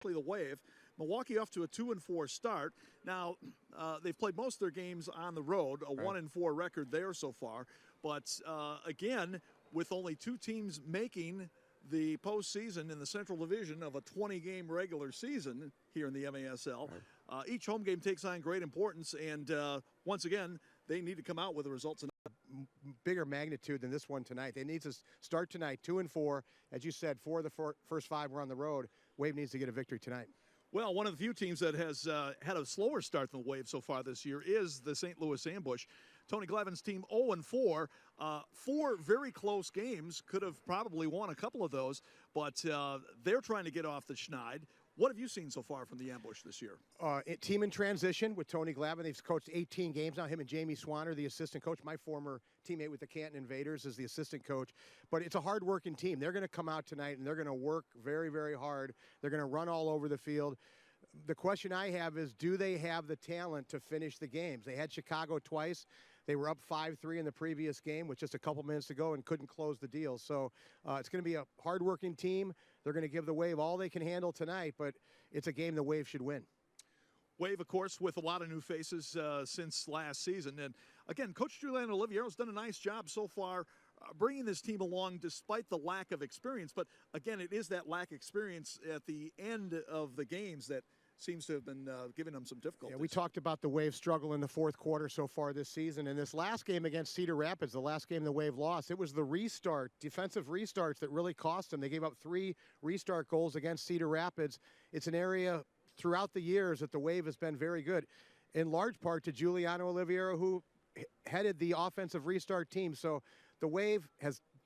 specifically the Wave. Milwaukee off to a 2-4 start. Now, they've played most of their games on the road, a 1-4 record there so far. But again, with only 2 teams making the postseason in the Central Division of a 20-game regular season here in the MASL, each home game takes on great importance. And once again, they need to come out with the results. Bigger magnitude than this one tonight. They need to start tonight 2-4. As you said, 4 of the first 5 were on the road. Wave needs to get a victory tonight. Well, one of the few teams that has had a slower start than the Wave so far this year is the St. Louis Ambush. Tony Glevin's team 0-4. 4 very close games. Could have probably won a couple of those, but they're trying to get off the schneid. What have you seen so far from the Ambush this year? Team in transition with Tony Glavin. They've coached 18 games now. Him and Jamie Swanner, the assistant coach. My former teammate with the Canton Invaders is the assistant coach. But it's a hard-working team. They're going to come out tonight, and they're going to work very, very hard. They're going to run all over the field. The question I have is, do they have the talent to finish the games? They had Chicago twice. They were up 5-3 in the previous game with just a couple minutes to go and couldn't close the deal. So it's going to be a hard-working team. They're going to give the Wave all they can handle tonight, but it's a game the Wave should win. Wave, of course, with a lot of new faces since last season. And, again, Coach Julian Oliviero's done a nice job so far bringing this team along despite the lack of experience. But, again, it is that lack of experience at the end of the games that seems to have been giving them some difficulties. Yeah, we talked about the Wave struggle in the fourth quarter so far this season. And this last game against Cedar Rapids, the last game the Wave lost, it was the defensive restarts that really cost them. They gave up 3 restart goals against Cedar Rapids. It's an area throughout the years that the Wave has been very good, in large part to Giuliano Oliviero, who headed the offensive restart team. So the Wave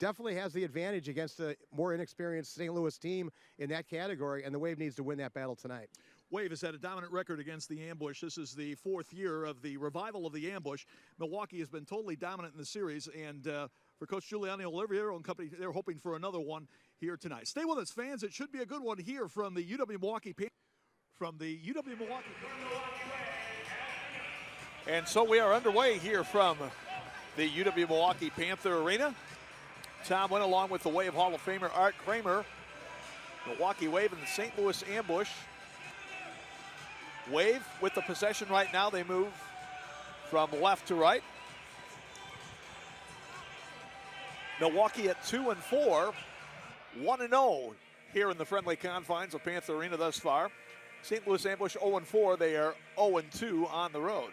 definitely has the advantage against the more inexperienced St. Louis team in that category, and the Wave needs to win that battle tonight. Wave has had a dominant record against the Ambush. This is the 4th year of the revival of the Ambush. Milwaukee has been totally dominant in the series, and for Coach Giuliano Oliviero and company, they're hoping for another one here tonight. Stay with us, fans. It should be a good one here from the UW-Milwaukee. And so we are underway here from the UW-Milwaukee Panther Arena. Tom went along with the Wave Hall of Famer Art Kramer. Milwaukee Wave and the St. Louis Ambush. Wave with the possession right now. They move from left to right. Milwaukee at 2-4, 1-0 here in the friendly confines of Panther Arena thus far. St. Louis Ambush 0-4. They are 0-2 on the road.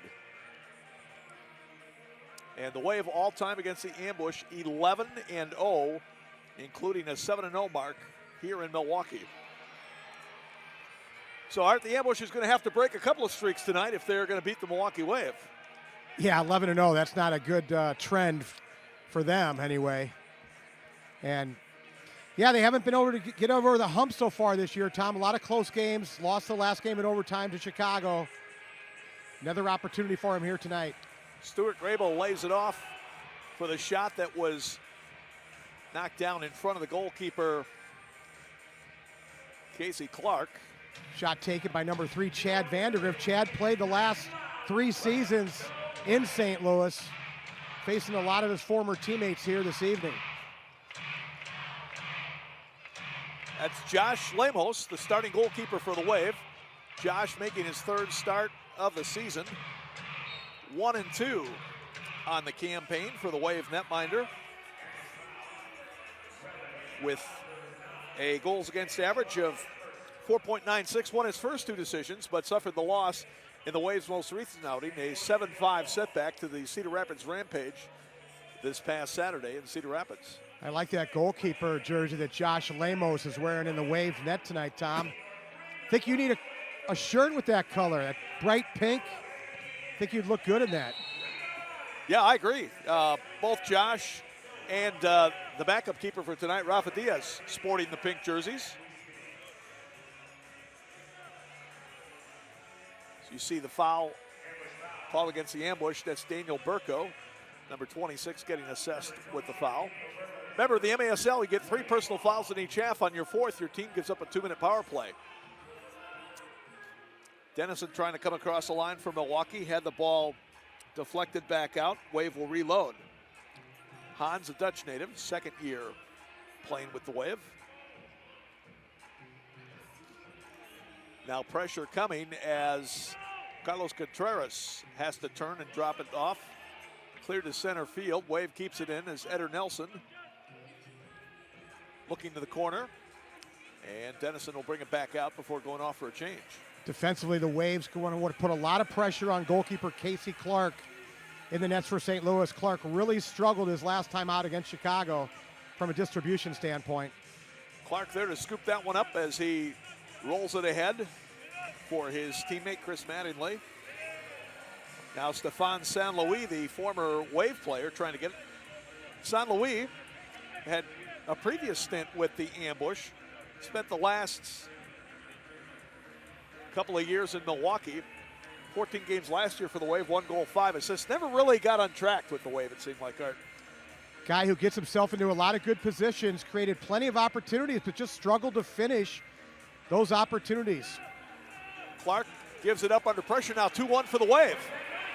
And the Wave all-time against the Ambush 11-0, including a 7-0 mark here in Milwaukee. So, Art, the Ambush is going to have to break a couple of streaks tonight if they're going to beat the Milwaukee Wave. Yeah, 11-0. That's not a good trend for them anyway. And, yeah, they haven't been able to get over the hump so far this year, Tom. A lot of close games. Lost the last game in overtime to Chicago. Another opportunity for him here tonight. Stuart Grable lays it off for the shot that was knocked down in front of the goalkeeper, Casey Clark. Shot taken by number 3, Chad Vandergriff. Chad played the last 3 seasons in St. Louis, facing a lot of his former teammates here this evening. That's Josh Lemos, the starting goalkeeper for the Wave. Josh making his 3rd start of the season. 1-2 on the campaign for the Wave netminder, with a goals against average of 4.96, won his first 2 decisions, but suffered the loss in the Wave's most recent outing, a 7-5 setback to the Cedar Rapids Rampage this past Saturday in Cedar Rapids. I like that goalkeeper jersey that Josh Lemos is wearing in the Wave net tonight, Tom. I think you need a shirt with that color, that bright pink. I think you'd look good in that. Yeah, I agree. Both Josh and the backup keeper for tonight, Rafa Diaz, sporting the pink jerseys. So you see the foul against the Ambush. That's Daniel Burko, number 26, getting assessed with the foul. Remember, the MASL, you get 3 personal fouls in each half. On your 4th, your team gives up a 2-minute power play. Dennison trying to come across the line for Milwaukee, had the ball deflected back out. Wave will reload. Hans, a Dutch native, 2nd year playing with the Wave. Now pressure coming as Carlos Contreras has to turn and drop it off. Clear to center field. Wave keeps it in as Eder Nelson looking to the corner. And Dennison will bring it back out before going off for a change. Defensively, the Waves want to put a lot of pressure on goalkeeper Casey Clark in the nets for St. Louis. Clark really struggled his last time out against Chicago from a distribution standpoint. Clark there to scoop that one up as he rolls it ahead for his teammate Chris Mattingly. Now Stefan San Luis, the former Wave player, trying to get it. San Luis had a previous stint with the Ambush. Spent the last couple of years in Milwaukee. 14 games last year for the Wave, 1 goal, 5 assists. Never really got on track with the Wave, it seemed like, Art. Guy who gets himself into a lot of good positions, created plenty of opportunities, but just struggled to finish those opportunities. Clark gives it up under pressure now, 2-1 for the Wave.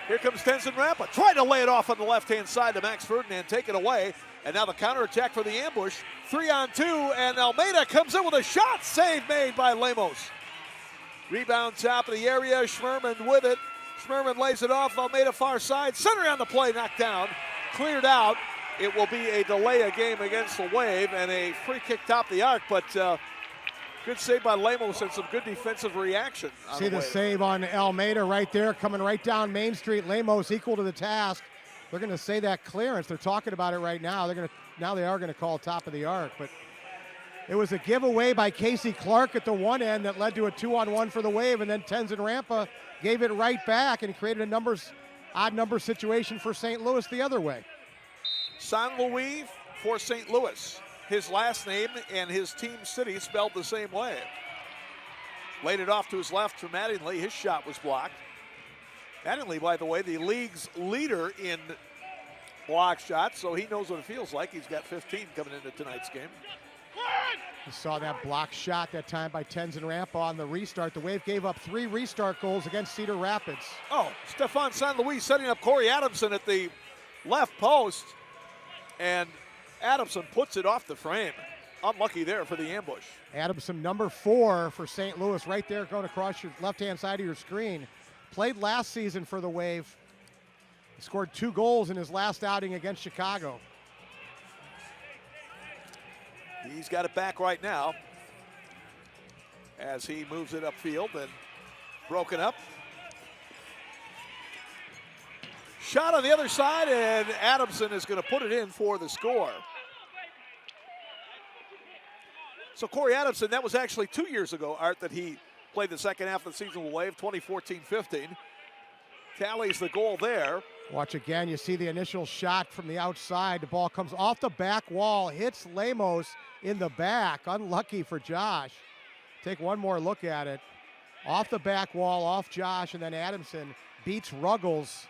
Here comes Tenzin Rampa, trying to lay it off on the left-hand side to Max Ferdinand, take it away. And now the counterattack for the Ambush, 3-on-2, and Almeida comes in with a shot, save made by Lemos. Rebound top of the area, Schmerman with it. Schmerman lays it off, Almeida far side, center on the play, knocked down, cleared out. It will be a delay of game against the Wave and a free kick top of the arc, but good save by Lemos and some good defensive reaction. See the save on Almeida right there, coming right down Main Street. Lemos equal to the task. They're going to say that clearance. They're talking about it right now. Now they are going to call top of the arc, but it was a giveaway by Casey Clark at the one end that led to a 2-on-1 for the Wave, and then Tenzin Rampa gave it right back and created a odd number situation for St. Louis the other way. San Luis for St. Louis. His last name and his team city spelled the same way. Laid it off to his left for Mattingly. His shot was blocked. Mattingly, by the way, the league's leader in block shots, so he knows what it feels like. He's got 15 coming into tonight's game. You saw that block shot that time by Tenzin Rampa on the restart. The Wave gave up 3 restart goals against Cedar Rapids. Oh, Stefan San Luis setting up Corey Adamson at the left post. And Adamson puts it off the frame. Unlucky there for the Ambush. Adamson, number 4 for St. Louis, right there going across your left-hand side of your screen. Played last season for the Wave. He scored 2 goals in his last outing against Chicago. He's got it back right now as he moves it upfield and broken up. Shot on the other side, and Adamson is going to put it in for the score. So Corey Adamson, that was actually 2 years ago, Art, that he played the second half of the season with Wave, 2014-15. Tallies the goal there. Watch again, you see the initial shot from the outside. The ball comes off the back wall, hits Lemos in the back. Unlucky for Josh. Take one more look at it. Off the back wall, off Josh, and then Adamson beats Ruggles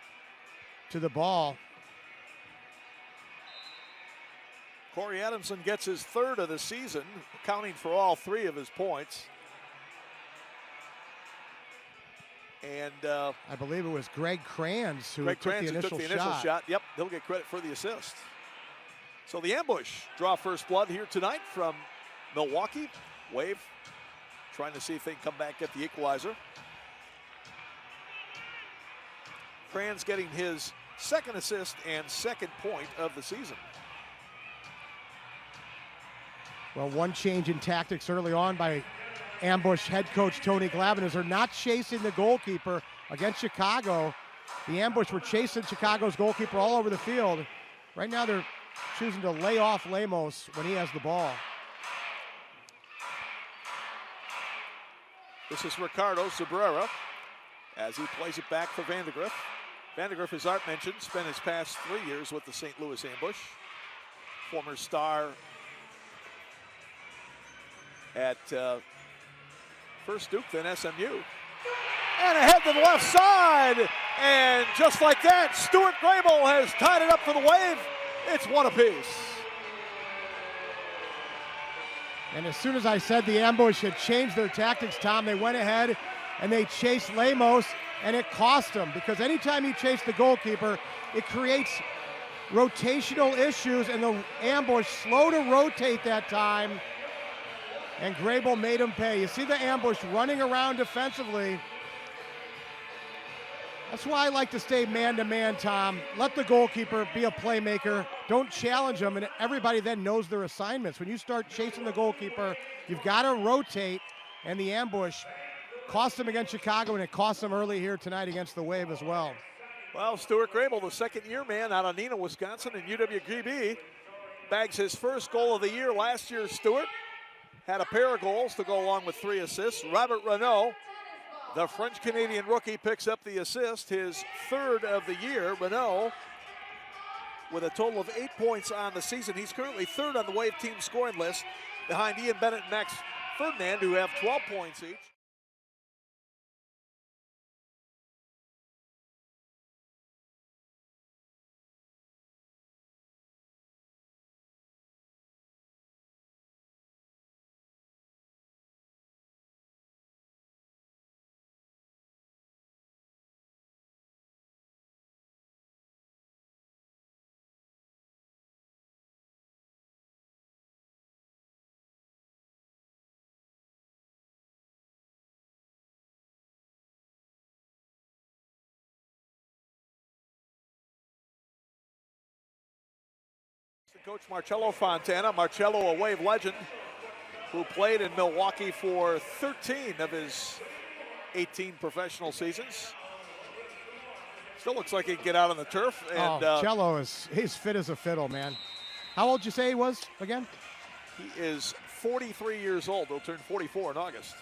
to the ball. Corey Adamson gets his 3rd of the season, accounting for all 3 of his points. And I believe it was Greg Kranz who took the initial shot. Yep, he'll get credit for the assist. So the Ambush draw first blood here tonight from Milwaukee. Wave trying to see if they can come back, get the equalizer. Kranz getting his 2nd assist and 2nd point of the season. Well, one change in tactics early on by Ambush head coach Tony Glavin is they're not chasing the goalkeeper against Chicago. The Ambush were chasing Chicago's goalkeeper all over the field. Right now they're choosing to lay off Lemos when he has the ball. This is Ricardo Cabrera as he plays it back for Vandergriff. Vandergriff, as Art mentioned, spent his past 3 years with the St. Louis Ambush. Former star at first Duke, then SMU. And ahead to the left side. And just like that, Stuart Grable has tied it up for the Wave. It's 1 apiece. And as soon as I said the Ambush had changed their tactics, Tom, they went ahead and they chased Lemos, and it cost them because anytime you chase the goalkeeper, it creates rotational issues, and the Ambush slow to rotate that time. And Grable made him pay. You see the ambush running around defensively. That's why I like to stay man-to-man, Tom. Let the goalkeeper be a playmaker. Don't challenge them, and everybody then knows their assignments. When you start chasing the goalkeeper, you've got to rotate, and the ambush cost them against Chicago, and it cost them early here tonight against the Wave as well. Well, Stuart Grable, the second-year man out of Neenah, Wisconsin, and UWGB, bags his first goal of the year. Last year, Stuart had a pair of goals to go along with 3 assists. Robert Renault, the French-Canadian rookie, picks up the assist, his 3rd of the year. Renault with a total of 8 points on the season. He's currently 3rd on the Wave team scoring list behind Ian Bennett and Max Ferdinand, who have 12 points each. Coach Marcello Fontana. Marcello, a Wave legend who played in Milwaukee for 13 of his 18 professional seasons. Still looks like he can get out on the turf. And Cello he's fit as a fiddle, man. How old did you say he was again? He is 43 years old. He'll turn 44 in August.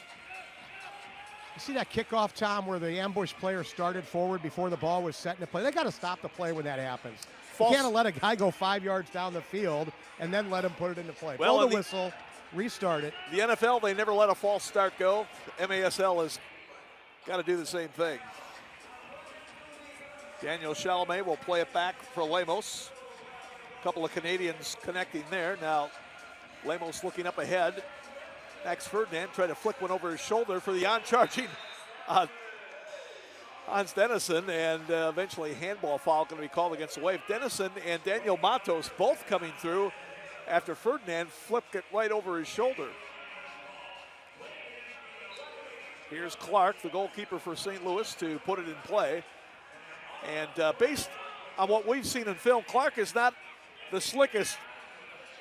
You see that kickoff, Tom, where the ambush player started forward before the ball was set into play? They got to stop the play when that happens. You can't let a guy go 5 yards down the field and then let him put it into play. Well, blow the whistle, restart it. The NFL, they never let a false start go. MASL has got to do the same thing. Daniel Chalamet will play it back for Lemos. A couple of Canadians connecting there. Now, Lemos looking up ahead. Max Ferdinand tried to flick one over his shoulder for the on-charging Hans Dennison, and eventually handball foul going to be called against the Wave. Dennison and Daniel Matos both coming through after Ferdinand flipped it right over his shoulder. Here's Clark, the goalkeeper for St. Louis, to put it in play. And based on what we've seen in film, Clark is not the slickest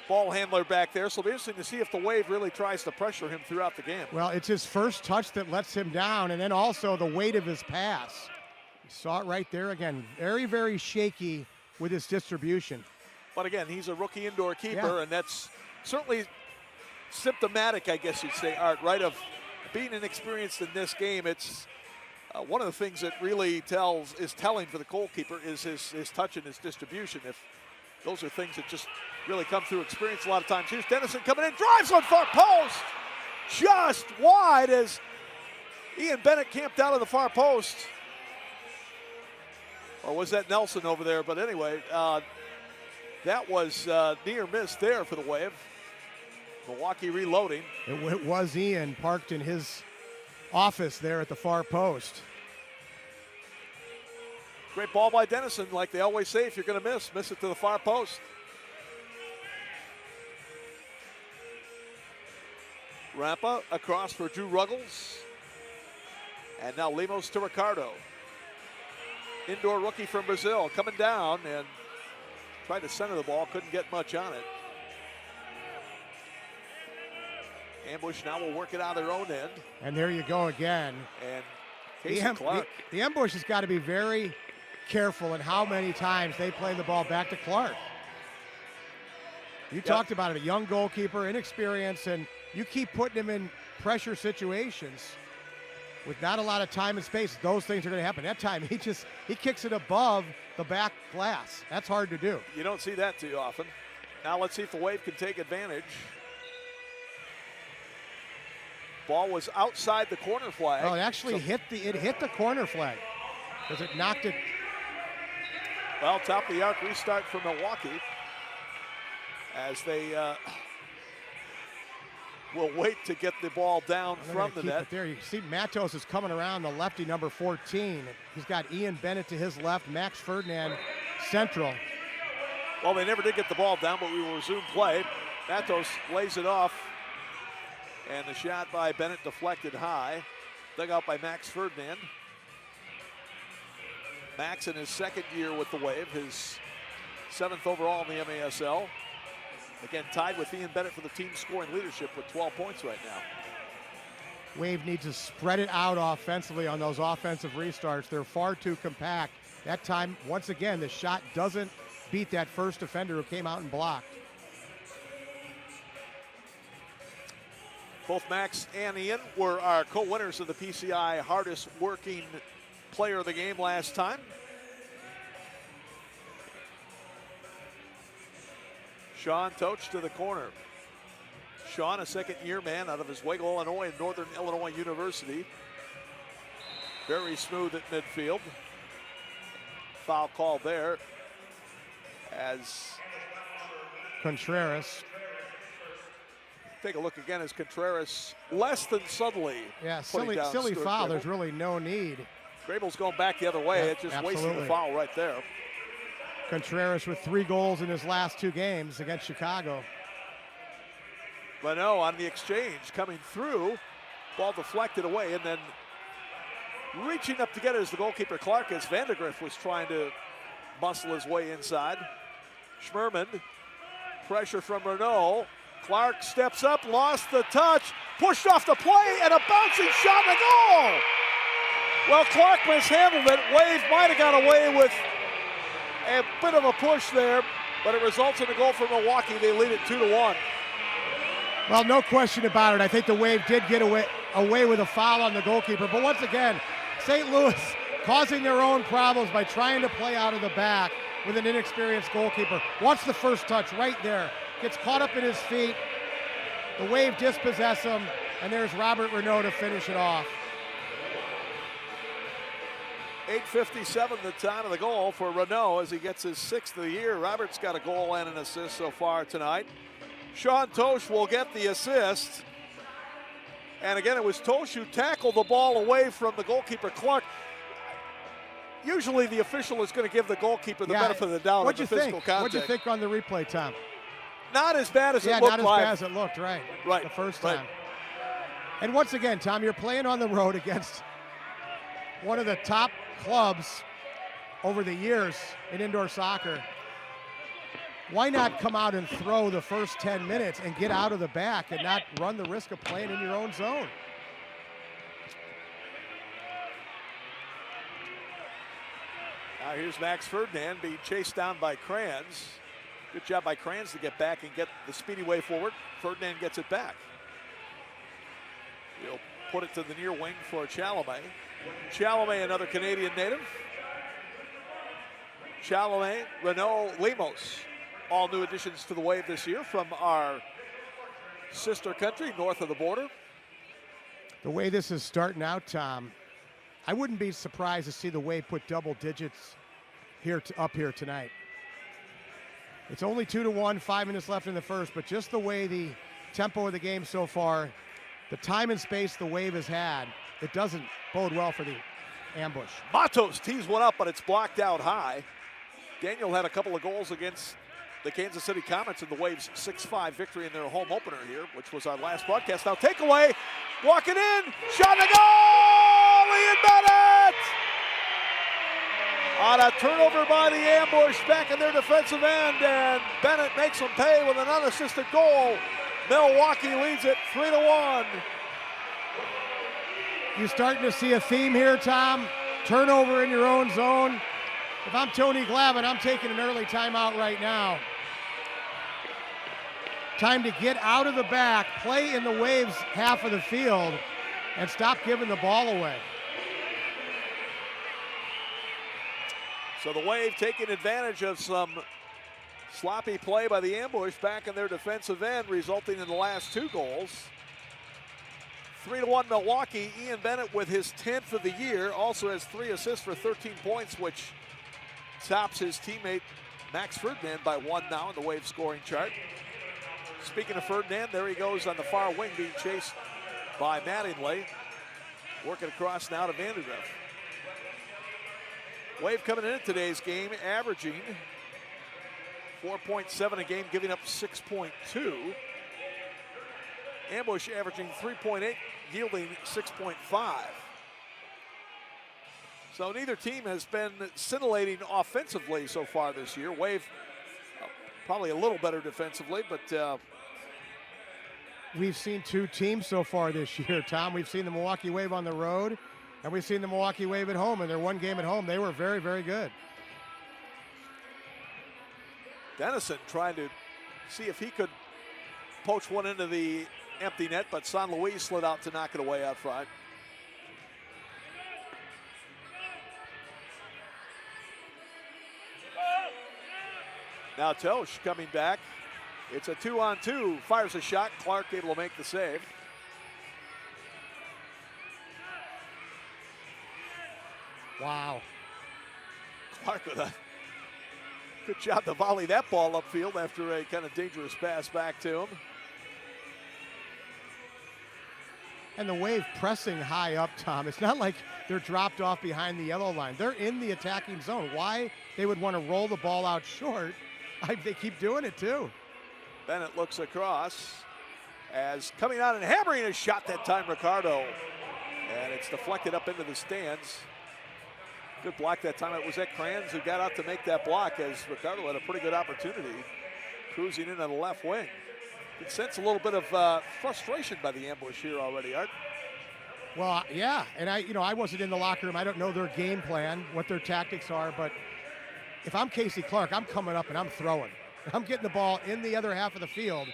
ball handler back there, so it'll be interesting to see if the Wave really tries to pressure him throughout the game. Well, it's his first touch that lets him down, and then also the weight of his pass. You saw it right there again. Very, very shaky with his distribution. But again, he's a rookie indoor keeper, and that's certainly symptomatic, I guess you'd say, Art, right, of being inexperienced in this game. It's one of the things that really is telling for the goalkeeper is his touch and his distribution. If those are things that just really come through experience a lot of times. Here's Dennison coming in, drives on far post, just wide as Ian Bennett camped out of the far post. Or was that Nelson over there? But anyway, that was near miss there for the Wave. Milwaukee reloading. It was Ian parked in his office there at the far post. Great ball by Dennison. Like they always say, if you're going to miss it to the far post. Rampa across for Drew Ruggles. And now Lemos to Ricardo. Indoor rookie from Brazil coming down and tried to center the ball, couldn't get much on it. Ambush now will work it out of their own end. And there you go again. And Casey Clark. The ambush has got to be very careful in how many times they play the ball back to Clark. You talked about it, a young goalkeeper, inexperienced, and you keep putting him in pressure situations with not a lot of time and space. Those things are going to happen. That time, he kicks it above the back glass. That's hard to do. You don't see that too often. Now let's see if the Wave can take advantage. Ball was outside the corner flag. Oh, it actually hit the corner flag because it knocked it. Well, top of the arc restart for Milwaukee as they will wait to get the ball down from the net. There you see Matos is coming around, the lefty number 14. He's got Ian Bennett to his left, Max Ferdinand central. Well, they never did get the ball down, but we will resume play. Matos lays it off And the shot by Bennett deflected high. Dug out by Max Ferdinand. Max in his second year with the Wave, his 7th overall in the MASL. Again, tied with Ian Bennett for the team scoring leadership with 12 points right now. Wave needs to spread it out offensively on those offensive restarts. They're far too compact. That time, once again, the shot doesn't beat that first defender who came out and blocked. Both Max and Ian were our co-winners of the PCI hardest working player of the game last time. Sean Toch to the corner. Sean, a second-year man out of Oswego, Illinois, and Northern Illinois University. Very smooth at midfield. Foul called there as Contreras. Take a look again as Contreras less than subtly. Yeah, silly foul. There's really no need. Grable's going back the other way. Yeah, It's just absolutely. wasting the foul right there. Contreras with 3 goals in his last 2 games against Chicago. Renault on the exchange coming through. Ball deflected away and then reaching up to get it as the goalkeeper Clark as Vandegrift was trying to muscle his way inside. Schmerman, pressure from Renault. Clark steps up, lost the touch, pushed off the play, and a bouncing shot and a goal! Well, Clark mishandled it. Wave might have got away with a bit of a push there, but it results in a goal for Milwaukee. They lead it 2-1. Well, no question about it. I think the Wave did get away with a foul on the goalkeeper. But once again, St. Louis causing their own problems by trying to play out of the back with an inexperienced goalkeeper. Watch the first touch right there. Gets caught up in his feet. The Wave dispossess him, and there's Robert Renault to finish it off. 8:57 the time of the goal for Renault as he gets his 6th of the year. Robert's got a goal and an assist so far tonight. Sean Toch will get the assist. And again, it was Toch who tackled the ball away from the goalkeeper, Clark. Usually the official is going to give the goalkeeper the benefit of the doubt on the physical contact. What'd you think on the replay, Tom? Not as bad as it looked. Yeah, not as bad as it looked, right. Right. The first time. And once again, Tom, you're playing on the road against one of the top clubs over the years in indoor soccer. Why not come out and throw the first 10 minutes and get out of the back and not run the risk of playing in your own zone? Now here's Max Ferdinand being chased down by Kranz. Good job by Kranz to get back and get the speedy way forward. Ferdinand gets it back. He'll put it to the near wing for Chalamet. Chalamet, another Canadian native. Chalamet, Renault, Lemos. All new additions to the Wave this year from our sister country north of the border. The way this is starting out, Tom, I wouldn't be surprised to see the Wave put double digits up here tonight. It's only 2-1, 5 minutes left in the first, but just the way the tempo of the game so far, the time and space the Wave has had, it doesn't bode well for the ambush. Matos tees one up, but it's blocked out high. Daniel had a couple of goals against the Kansas City Comets in the Waves' 6-5 victory in their home opener here, which was our last broadcast. Now takeaway, walking in, shot and a goal! Ian Bennett! On a turnover by the ambush back in their defensive end, and Bennett makes them pay with an unassisted goal. Milwaukee leads it 3-1. You starting to see a theme here, Tom? Turnover in your own zone. If I'm Tony Glavin, I'm taking an early timeout right now. Time to get out of the back, play in the Waves half of the field, and stop giving the ball away. So the Wave taking advantage of some sloppy play by the ambush back in their defensive end, resulting in the last 2 goals. 3-1 Milwaukee. Ian Bennett with his 10th of the year, also has 3 assists for 13 points, which tops his teammate Max Ferdinand by 1 now in the Wave scoring chart. Speaking of Ferdinand, there he goes on the far wing being chased by Mattingly. Working across now to Vandegrift. Wave coming in today's game, averaging 4.7 a game, giving up 6.2. Ambush averaging 3.8, yielding 6.5. So neither team has been scintillating offensively so far this year. Wave probably a little better defensively, but we've seen two teams so far this year, Tom. We've seen the Milwaukee Wave on the road, and we've seen the Milwaukee Wave at home. In their one game at home, they were very, very good. Dennison trying to see if he could poach one into the empty net, but San Luis slid out to knock it away out front. Now Tosh coming back. It's a 2-on-2. Fires a shot. Clark able to make the save. Wow. Clark with a good job to volley that ball upfield after a kind of dangerous pass back to him. And the Wave pressing high up, Tom. It's not like they're dropped off behind the yellow line. They're in the attacking zone. Why they would want to roll the ball out short, they keep doing it too. Bennett looks across as coming out and hammering a shot that time, Ricardo. And it's deflected up into the stands. Good block that time. It was Ed Kranz who got out to make that block as Ricardo had a pretty good opportunity cruising in on the left wing. You can sense a little bit of frustration by the Ambush here already, Art. Well, yeah, and I wasn't in the locker room. I don't know their game plan, what their tactics are, but if I'm Casey Clark, I'm coming up and I'm throwing. I'm getting the ball in the other half of the field.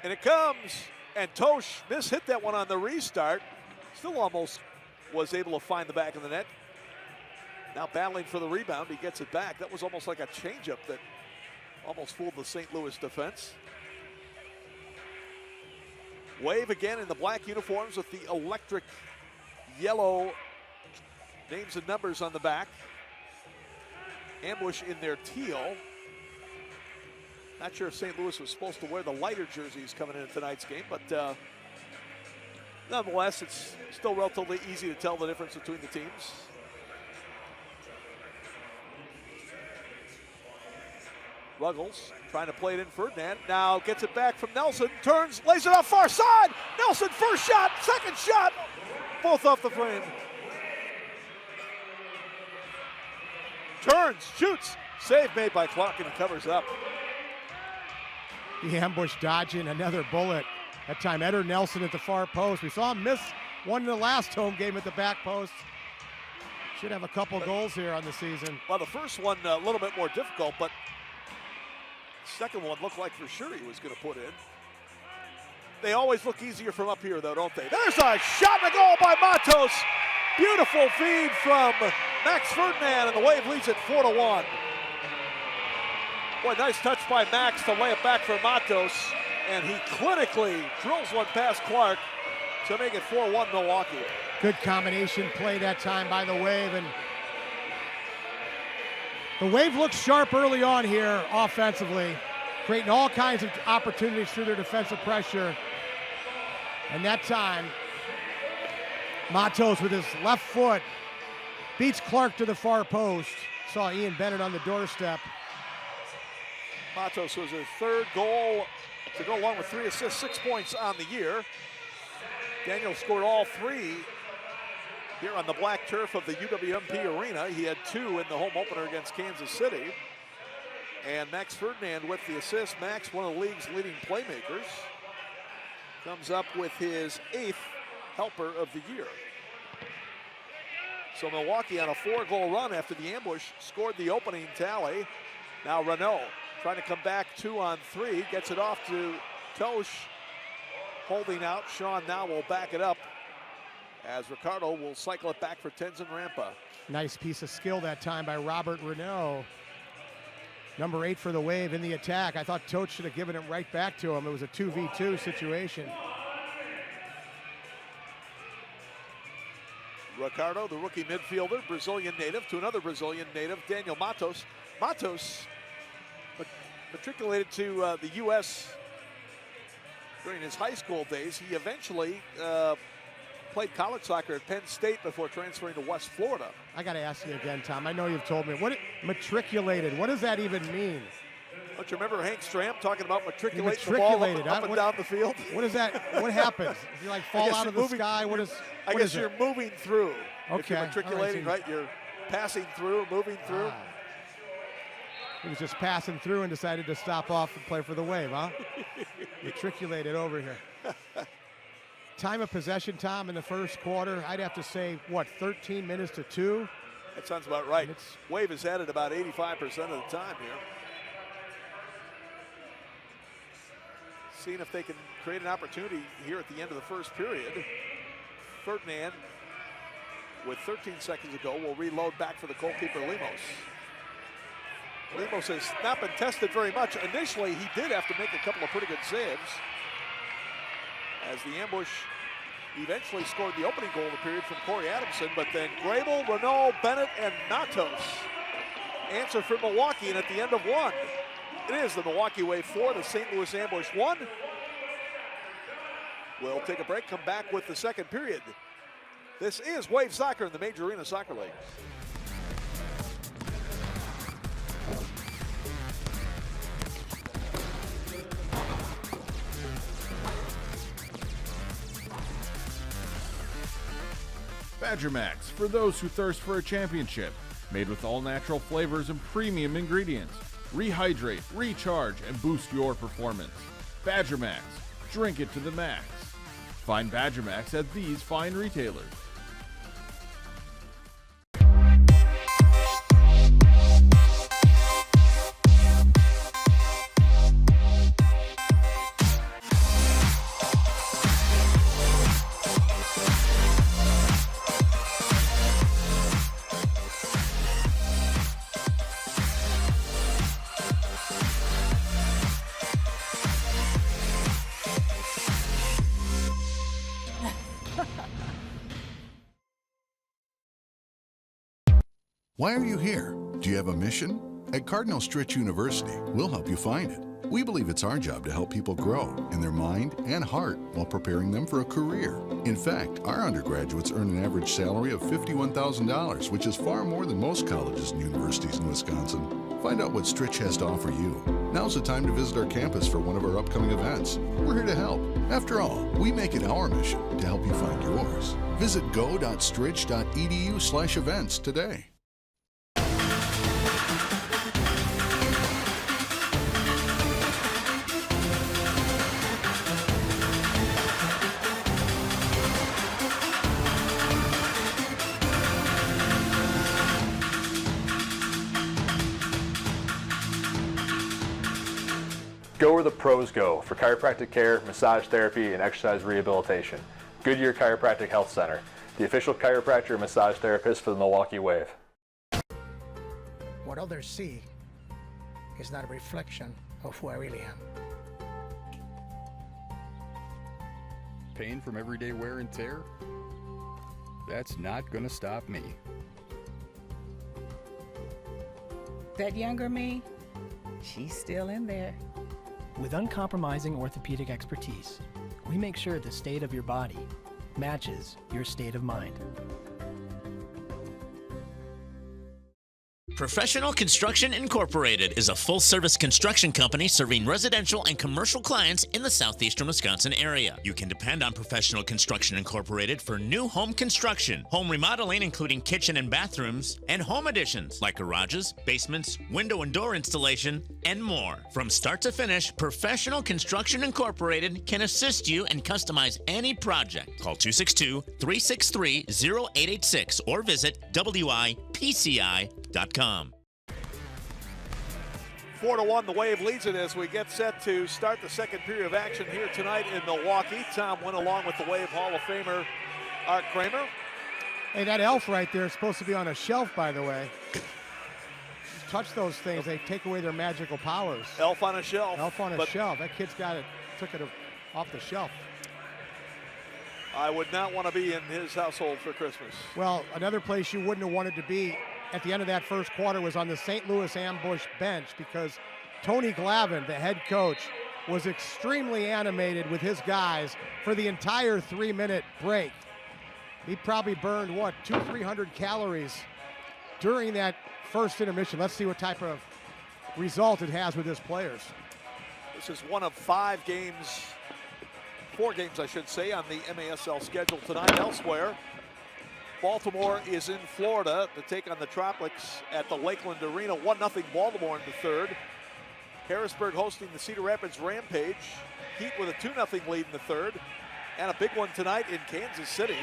And it comes, and Tosh hit that one on the restart. Still almost was able to find the back of the net. Now battling for the rebound, he gets it back. That was almost like a changeup that almost fooled the St. Louis defense. Wave again in the black uniforms with the electric yellow names and numbers on the back. Ambush in their teal. Not sure if St. Louis was supposed to wear the lighter jerseys coming into tonight's game, but nonetheless, it's still relatively easy to tell the difference between the teams. Ruggles trying to play it in. Ferdinand now gets it back from Nelson, turns, lays it off far side. Nelson, first shot, second shot, both off the frame. Turns, shoots, save made by Clark, and he covers up. The Ambush dodging another bullet. That time, Eder Nelson at the far post. We saw him miss one in the last home game at the back post. Should have a couple goals here on the season. Well, the first one a little bit more difficult, but the second one looked like for sure he was going to put in. They always look easier from up here, though, don't they? There's a shot and a goal by Matos. Beautiful feed from Max Ferdinand, and the Wave leads it 4-1. Boy, nice touch by Max to lay it back for Matos, and he clinically drills one past Clark to make it 4-1 Milwaukee. Good combination play that time by the Wave, and the Wave looks sharp early on here offensively, creating all kinds of opportunities through their defensive pressure. And that time, Matos with his left foot beats Clark to the far post. Saw Ian Bennett on the doorstep. Matos was his third goal to go along with 3 assists, 6 points on the year. Daniel scored all 3 here on the black turf of the UWMP Arena. He had 2 in the home opener against Kansas City. And Max Ferdinand with the assist. Max, one of the league's leading playmakers, comes up with his 8th helper of the year. So Milwaukee on a 4-goal run after the Ambush scored the opening tally. Now Renault trying to come back 2-on-3, gets it off to Tosh, holding out. Sean now will back it up as Ricardo will cycle it back for Tenzin Rampa. Nice piece of skill that time by Robert Renault. Number 8 for the Wave in the attack. I thought Tosh should have given it right back to him. It was a 2v2 situation. Ricardo, the rookie midfielder, Brazilian native, to another Brazilian native, Daniel Matos. Matos matriculated to the U.S. during his high school days. He eventually played college soccer at Penn State before transferring to West Florida. I got to ask you again, Tom. I know you've told me. Matriculated, what does that even mean? Don't you remember Hank Stram talking about matriculating the ball up and down the field? What is that? What happens? Do you like fall out of the sky? I guess you're moving through. Okay. If you're matriculating, right? You're passing through, moving through. He was just passing through and decided to stop off and play for the Wave, huh? Matriculated over here. Time of possession, Tom, in the first quarter, I'd have to say, what, 13 minutes to 2? That sounds about right. Wave has had it about 85% of the time here. Seeing if they can create an opportunity here at the end of the first period. Ferdinand, with 13 seconds to go, will reload back for the goalkeeper, Lemos. Lemos has not been tested very much. Initially, he did have to make a couple of pretty good saves, as the ambush eventually scored the opening goal of the period from Corey Adamson, but then Grable, Renault, Bennett, and Natos answer for Milwaukee, and at the end of one, it is the Milwaukee Wave 4, the St. Louis Ambush 1. We'll take a break, come back with the second period. This is Wave Soccer in the Major Arena Soccer League. Badger Max, for those who thirst for a championship. Made with all natural flavors and premium ingredients. Rehydrate, recharge, and boost your performance. Badger Max, drink it to the max. Find Badger Max at these fine retailers. Why are you here? Do you have a mission? At Cardinal Stritch University, we'll help you find it. We believe it's our job to help people grow in their mind and heart while preparing them for a career. In fact, our undergraduates earn an average salary of $51,000, which is far more than most colleges and universities in Wisconsin. Find out what Stritch has to offer you. Now's the time to visit our campus for one of our upcoming events. We're here to help. After all, we make it our mission to help you find yours. Visit go.stritch.edu/events today. Go where the pros go for chiropractic care, massage therapy, and exercise rehabilitation. Goodyear Chiropractic Health Center, the official chiropractor and massage therapist for the Milwaukee Wave. What others see is not a reflection of who I really am. Pain from everyday wear and tear? That's not gonna stop me. That younger me, she's still in there. With uncompromising orthopedic expertise, we make sure the state of your body matches your state of mind. Professional Construction Incorporated is a full-service construction company serving residential and commercial clients in the southeastern Wisconsin area. You can depend on Professional Construction Incorporated for new home construction, home remodeling including kitchen and bathrooms, and home additions like garages, basements, window and door installation, and more. From start to finish, Professional Construction Incorporated can assist you and customize any project. Call 262-363-0886 or visit WIPCI.com. 4-1, the Wave leads it as we get set to start the second period of action here tonight in Milwaukee. Tom went along with the Wave Hall of Famer Art Kramer. Hey, that elf right there is supposed to be on a shelf, by the way. Touch those things, they take away their magical powers. Elf on a shelf. Elf on a shelf. That kid's got it, took it off the shelf. I would not want to be in his household for Christmas. Well, another place you wouldn't have wanted to be at the end of that first quarter was on the St. Louis Ambush bench, because Tony Glavin, the head coach, was extremely animated with his guys for the entire 3-minute break. He probably burned, what, 200-300 calories during that first intermission. Let's see what type of result it has with his players. This is one of 4 games I should say, on the MASL schedule tonight. Elsewhere, Baltimore is in Florida to take on the Tropics at the Lakeland Arena. 1-0 Baltimore in the third. Harrisburg hosting the Cedar Rapids Rampage. Heat with a 2-0 lead in the third. And a big one tonight in Kansas City,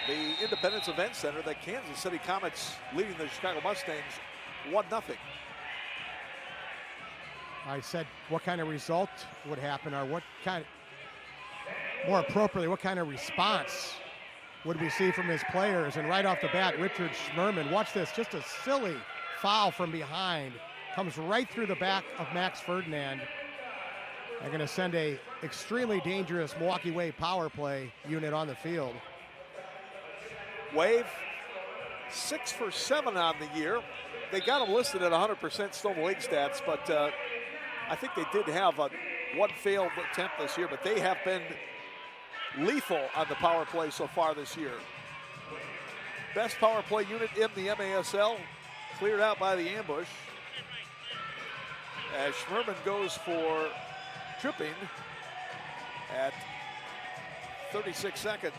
the Independence Event Center. The Kansas City Comets leading the Chicago Mustangs 1-0. I said what kind of result would happen, or what kind, more appropriately, what kind of response would we see from his players? And right off the bat, Richard Schmerman, watch this, just a silly foul from behind. Comes right through the back of Max Ferdinand. They're going to send a extremely dangerous Milwaukee Wave power play unit on the field. Wave 6 for 7 on the year. They got them listed at 100% still in the league stats, but I think they did have one failed attempt this year, but they have been lethal on the power play so far this year. Best power play unit in the MASL, cleared out by the ambush. As Schmerman goes for tripping at 36 seconds.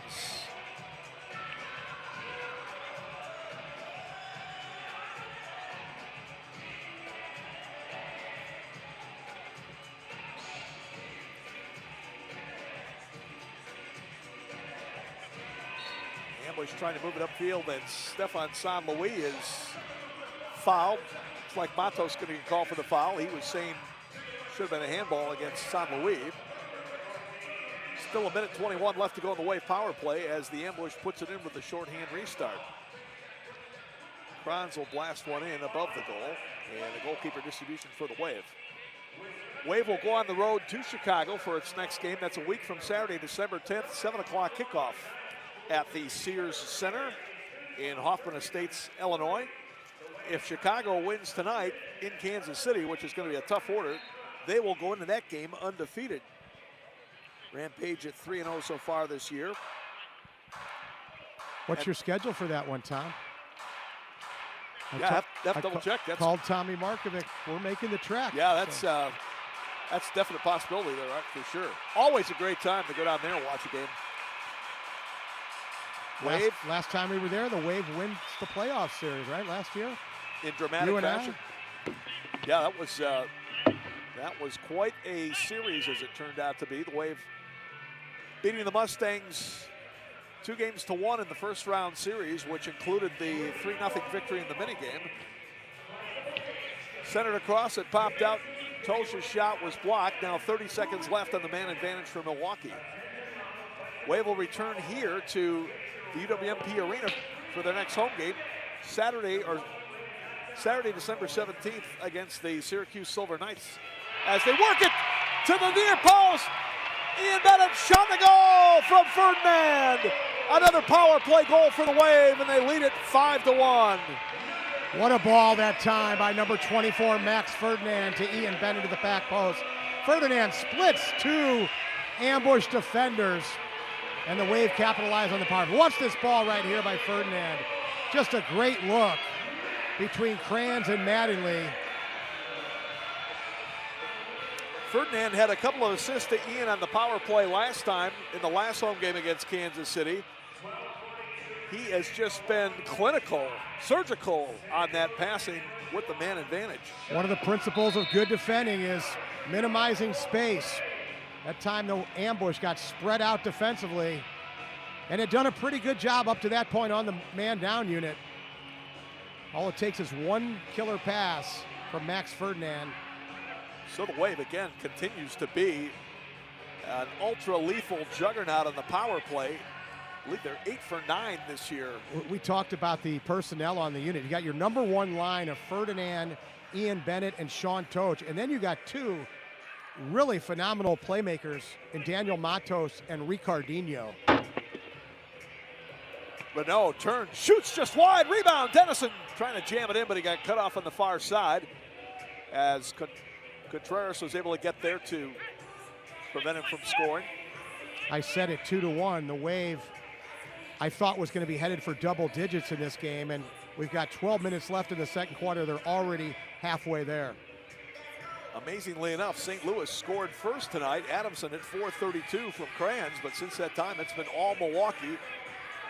Ambush trying to move it upfield, and Stefan San Louis is fouled. It's like Matos going to get called for the foul. He was saying should have been a handball against San Louis. Still a minute 21 left to go in the Wave power play as the ambush puts it in with the shorthand restart. Kranz will blast one in above the goal, and a goalkeeper distribution for the Wave. Wave will go on the road to Chicago for its next game. That's a week from Saturday, December 10th, 7 o'clock kickoff at the Sears Center in Hoffman Estates, Illinois. If Chicago wins tonight in Kansas City, which is going to be a tough order, they will go into that game undefeated. Rampage at 3-0 so far this year. What's your schedule for that one, Tom? I have to double check. That's called Tommy Markovic. We're making the trek. Yeah, that's definite possibility there, right, for sure. Always a great time to go down there and watch a game. Wave. Last time we were there, the Wave wins the playoff series, right? Last year? In dramatic fashion. Yeah, that was quite a series as it turned out to be. The Wave beating the Mustangs 2-1 in the first round series, which included the 3-0 victory in the minigame. Centered across, it popped out. Tosh's shot was blocked. Now 30 seconds left on the man advantage for Milwaukee. Wave will return here to the UWMP Arena for their next home game Saturday, December 17th against the Syracuse Silver Knights. As they work it to the near post, Ian Bennett shot the goal from Ferdinand. Another power play goal for the Wave, and they lead it 5-1. What a ball that time by number 24, Max Ferdinand, to Ian Bennett to the back post. Ferdinand splits 2 ambush defenders, and the Wave capitalize on the power. Watch this ball right here by Ferdinand. Just a great look between Kranz and Mattingly. Ferdinand had a couple of assists to Ian on the power play last time in the last home game against Kansas City. He has just been clinical, surgical on that passing with the man advantage. One of the principles of good defending is minimizing space. That time the ambush got spread out defensively and had done a pretty good job up to that point on the man down unit. All it takes is one killer pass from Max Ferdinand. So the Wave again continues to be an ultra lethal juggernaut on the power play. I believe they're 8 for 9 this year. We talked about the personnel on the unit. You got your number 1 line of Ferdinand, Ian Bennett, and Sean Toch, and then you got 2 really phenomenal playmakers in Daniel Matos and Ricardinho. Renault turns, shoots just wide, rebound. Dennison trying to jam it in, but he got cut off on the far side as Contreras was able to get there to prevent him from scoring. I said it 2-1. The Wave, I thought, was going to be headed for double digits in this game, and we've got 12 minutes left in the second quarter. They're already halfway there. Amazingly enough, St. Louis scored first tonight. Adamson at 4:32 from Crayons, but since that time, it's been all Milwaukee.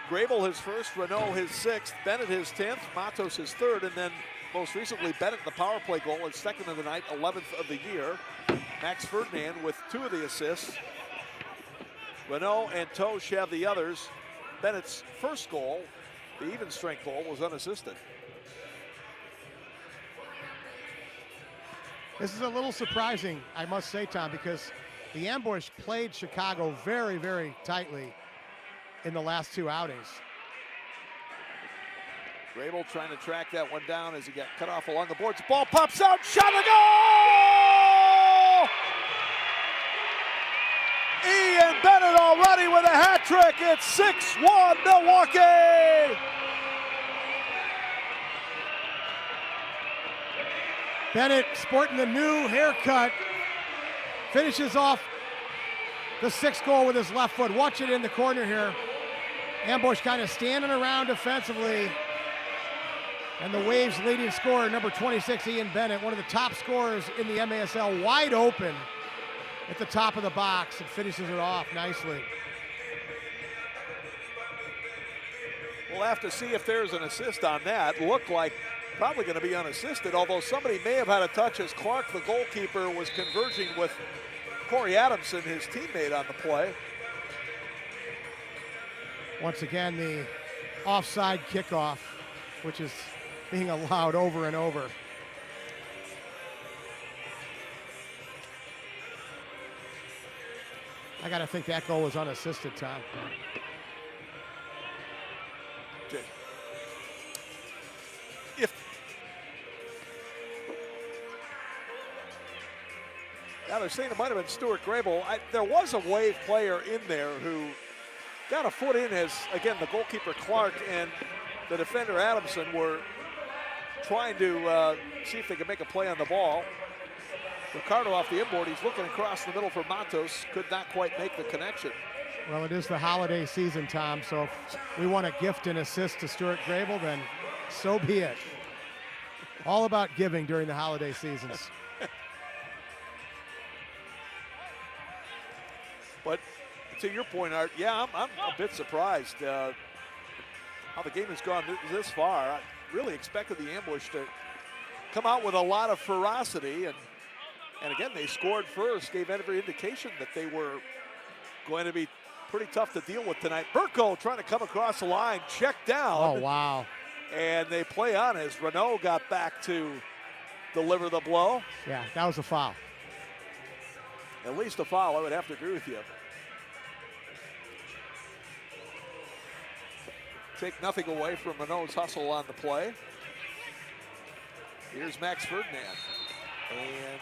Grable his first, Renault his sixth, Bennett his 10th, Matos his third, and then most recently Bennett the power play goal, his second of the night, 11th of the year. Max Ferdinand with 2 of the assists. Renault and Tosh have the others. Bennett's first goal, the even strength goal, was unassisted. This is a little surprising, I must say, Tom, because the Ambush played Chicago very, very tightly in the last 2 outings. Grable trying to track that one down as he got cut off along the boards. The ball pops out, shot a goal! Ian Bennett already with a hat trick. It's 6-1 Milwaukee! Bennett sporting the new haircut, finishes off the 6th goal with his left foot. Watch it in the corner here. Ambush kind of standing around defensively. And the Waves' leading scorer, number 26, Ian Bennett, one of the top scorers in the MASL, wide open at the top of the box, and finishes it off nicely. We'll have to see if there's an assist on that. Looked like probably going to be unassisted, although somebody may have had a touch as Clark, the goalkeeper, was converging with Corey Adamson, his teammate, on the play. Once again, the offside kickoff, which is being allowed over and over. I gotta think that goal was unassisted, Tom. Now they're saying it might have been Stuart Grable. There was a Wave player in there who got a foot in as, again, the goalkeeper Clark and the defender Adamson were trying to see if they could make a play on the ball. Ricardo off the inboard, he's looking across the middle for Matos, could not quite make the connection. Well, it is the holiday season, Tom, so if we want to gift an assist to Stuart Grable, then so be it. All about giving during the holiday seasons. But to your point, Art, yeah, I'm a bit surprised how the game has gone this far. I really expected the Ambush to come out with a lot of ferocity, and again, they scored first, gave every indication that they were going to be pretty tough to deal with tonight. Burko trying to come across the line, checked down. Oh, wow. And they play on as Renault got back to deliver the blow. Yeah, that was a foul. At least a foul, I would have to agree with you. Take nothing away from Renault's hustle on the play. Here's Max Ferdinand. And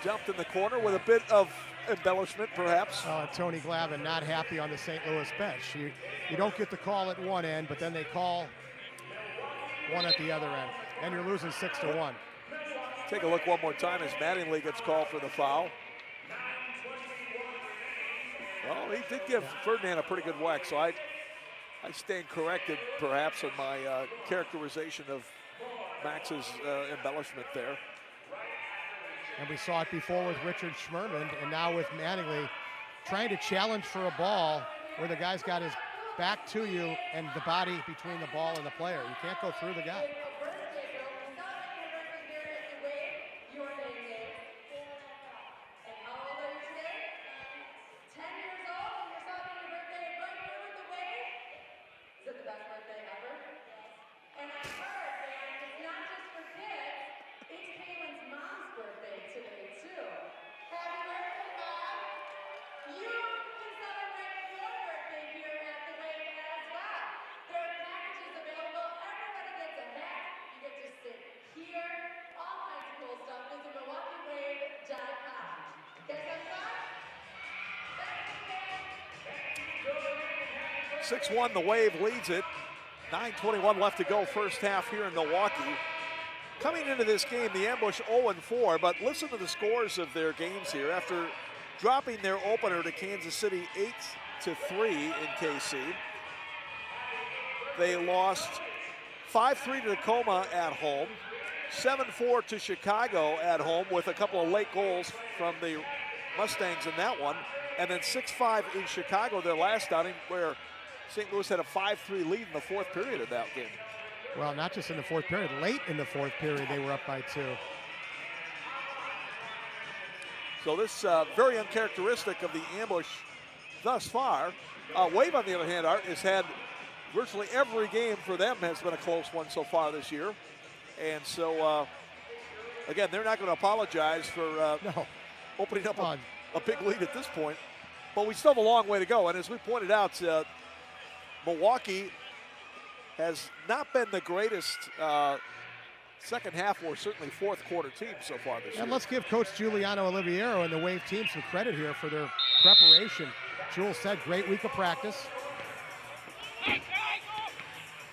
jumped in the corner with a bit of embellishment, perhaps. Tony Glavin not happy on the St. Louis bench. You don't get the call at one end, but then they call one at the other end, and you're losing 6-1. Take a look one more time as Mattingly gets called for the foul. Well, he did give Ferdinand a pretty good whack, so I stand corrected, perhaps, in my characterization of Max's embellishment there. And we saw it before with Richard Schmerman, and now with Mattingly trying to challenge for a ball where the guy's got his back to you and the body between the ball and the player. You can't go through the guy. The Wave leads it. 9:21 left to go first half here in Milwaukee. Coming into this game, the Ambush 0-4, but listen to the scores of their games here. After dropping their opener to Kansas City 8-3 in KC, they lost 5-3 to Tacoma at home, 7-4 to Chicago at home with a couple of late goals from the Mustangs in that one. And then 6-5 in Chicago, their last outing, where St. Louis had a 5-3 lead in the fourth period of that game. Well, not just in the fourth period. Late in the fourth period, they were up by 2. So this very uncharacteristic of the ambush thus far. Wave, on the other hand, Art, has had virtually every game for them has been a close one so far this year. And so, again, they're not going to apologize for opening up a big lead at this point. But we still have a long way to go. And as we pointed out, Milwaukee has not been the greatest second half or certainly fourth quarter team so far this year. And let's give Coach Giuliano Oliviero and the Wave team some credit here for their preparation. Jules said great week of practice.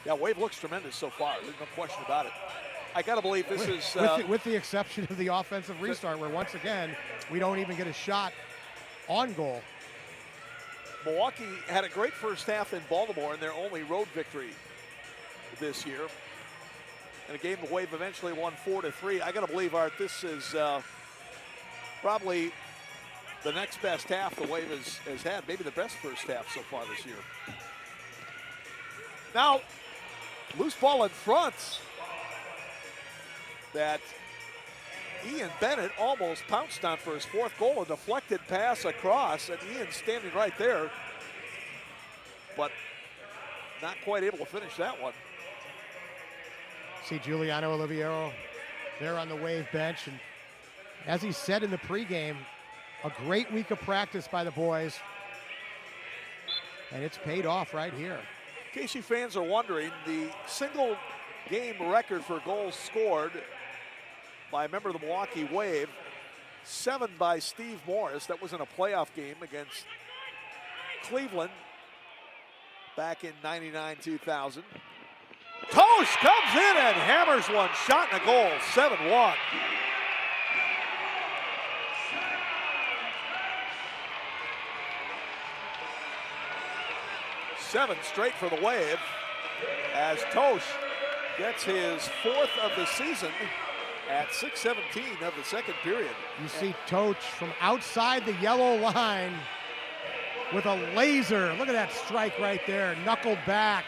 Yeah, Wave looks tremendous so far. There's no question about it. I got to believe this is... with the exception of the offensive restart, where once again, we don't even get a shot on goal. Milwaukee had a great first half in Baltimore in their only road victory this year. In a game the Wave eventually won 4-3. I got to believe, Art, this is probably the next best half the Wave has had. Maybe the best first half so far this year. Now, loose ball in front that Ian Bennett almost pounced on for his fourth goal. A deflected pass across, and Ian standing right there, but not quite able to finish that one. See Giuliano Oliviero there on the Wave bench, and as he said in the pregame, a great week of practice by the boys, and it's paid off right here. In case you fans are wondering, the single game record for goals scored by a member of the Milwaukee Wave, 7 by Steve Morris. That was in a playoff game against Cleveland back in 99-2000. Tosh comes in and hammers one, shot and a goal, 7-1. Seven straight for the Wave as Tosh gets his 4th of the season at 6:17 of the second period. You see Toch from outside the yellow line with a laser. Look at that strike right there, knuckled back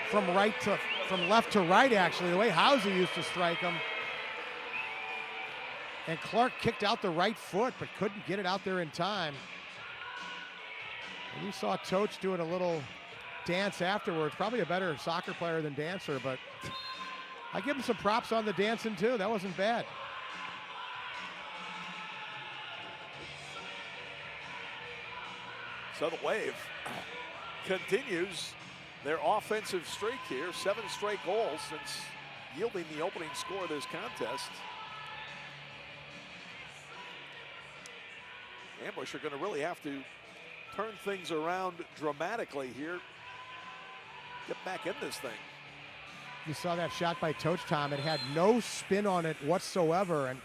from left to right, actually, the way Housey used to strike him. And Clark kicked out the right foot, but couldn't get it out there in time. And you saw Toch doing a little dance afterwards. Probably a better soccer player than dancer, but I give him some props on the dancing too. That wasn't bad. So the Wave continues their offensive streak here. 7 straight goals since yielding the opening score of this contest. Ambush are going to really have to turn things around dramatically here. Get back in this thing. You saw that shot by Toch, Tom. It had no spin on it whatsoever. And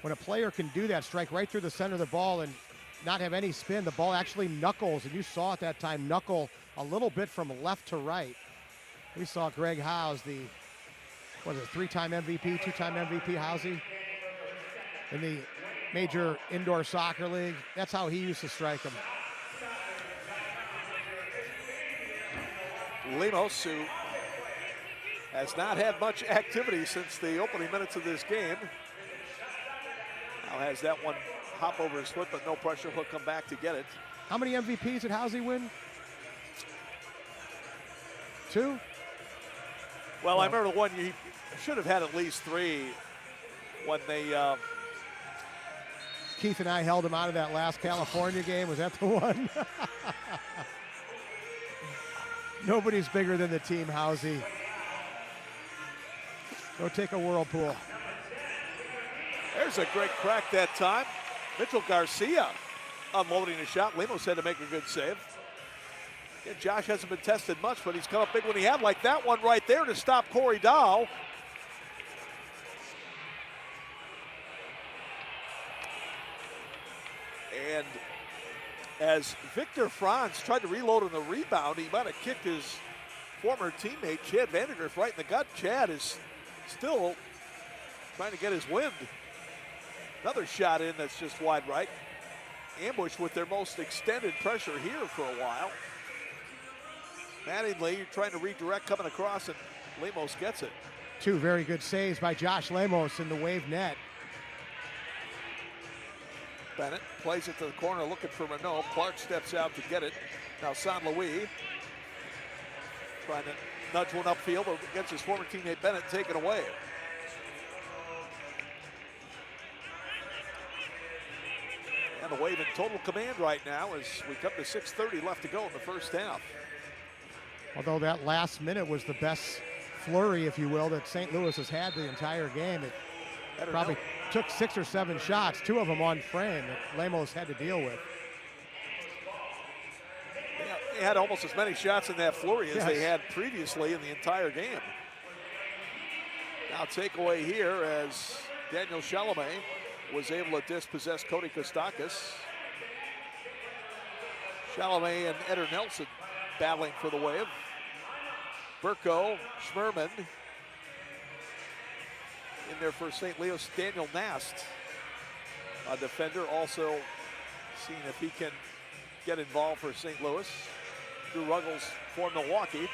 when a player can do that, strike right through the center of the ball and not have any spin, the ball actually knuckles. And you saw at that time knuckle a little bit from left to right. We saw Greg Howes, the, 3-time MVP, 2-time MVP Housey in the Major Indoor Soccer League. That's how he used to strike them. Lemos, who has not had much activity since the opening minutes of this game, now has that one hop over his foot, but no pressure. He'll come back to get it. How many MVPs did Housey win? 2? Well, I remember the one you should have had at least 3 when they... Keith and I held him out of that last California game. Was that the one? Nobody's bigger than the team, Housey. Go take a whirlpool. There's a great crack that time. Mitchell Garcia unloading a shot. Lemos had to make a good save. Yeah, Josh hasn't been tested much, but he's come up big when he had, like that one right there to stop Corey Dow. And as Victor Franz tried to reload on the rebound, he might have kicked his former teammate Chad Vandergriff right in the gut. Chad is still trying to get his wind. Another shot in that's just wide right. Ambush with their most extended pressure here for a while. Mattingly trying to redirect, coming across, and Lemos gets it. 2 very good saves by Josh Lemos in the Wave net. Bennett plays it to the corner looking for Renault. Clark steps out to get it. Now San Luis trying to nudge one upfield against his former teammate Bennett, taken away. And the Wave in total command right now as we come to 6:30 left to go in the first half. Although that last minute was the best flurry, if you will, that St. Louis has had the entire game. It probably took 6 or 7 shots, 2 of them on frame that Lemos had to deal with. They had almost as many shots in that flurry as they had previously in the entire game. Now takeaway here as Daniel Chalamet was able to dispossess Cody Kostakis. Chalamet and Eder Nelson battling for the Wave. Burko, Schmerman in there for St. Louis. Daniel Nast, a defender, also seeing if he can get involved for St. Louis. Drew Ruggles for Milwaukee.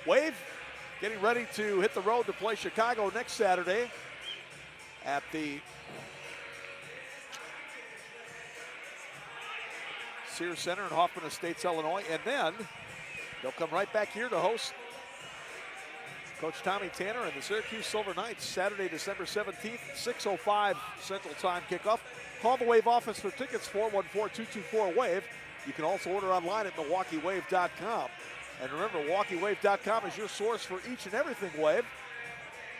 Wave getting ready to hit the road to play Chicago next Saturday at the Sears Center in Hoffman Estates, Illinois. And then they'll come right back here to host Coach Tommy Tanner and the Syracuse Silver Knights Saturday, December 17th, 6:05 Central Time kickoff. Call the Wave office for tickets, 414-224-WAVE. You can also order online at MilwaukeeWave.com. And remember, MilwaukeeWave.com is your source for each and everything Wave,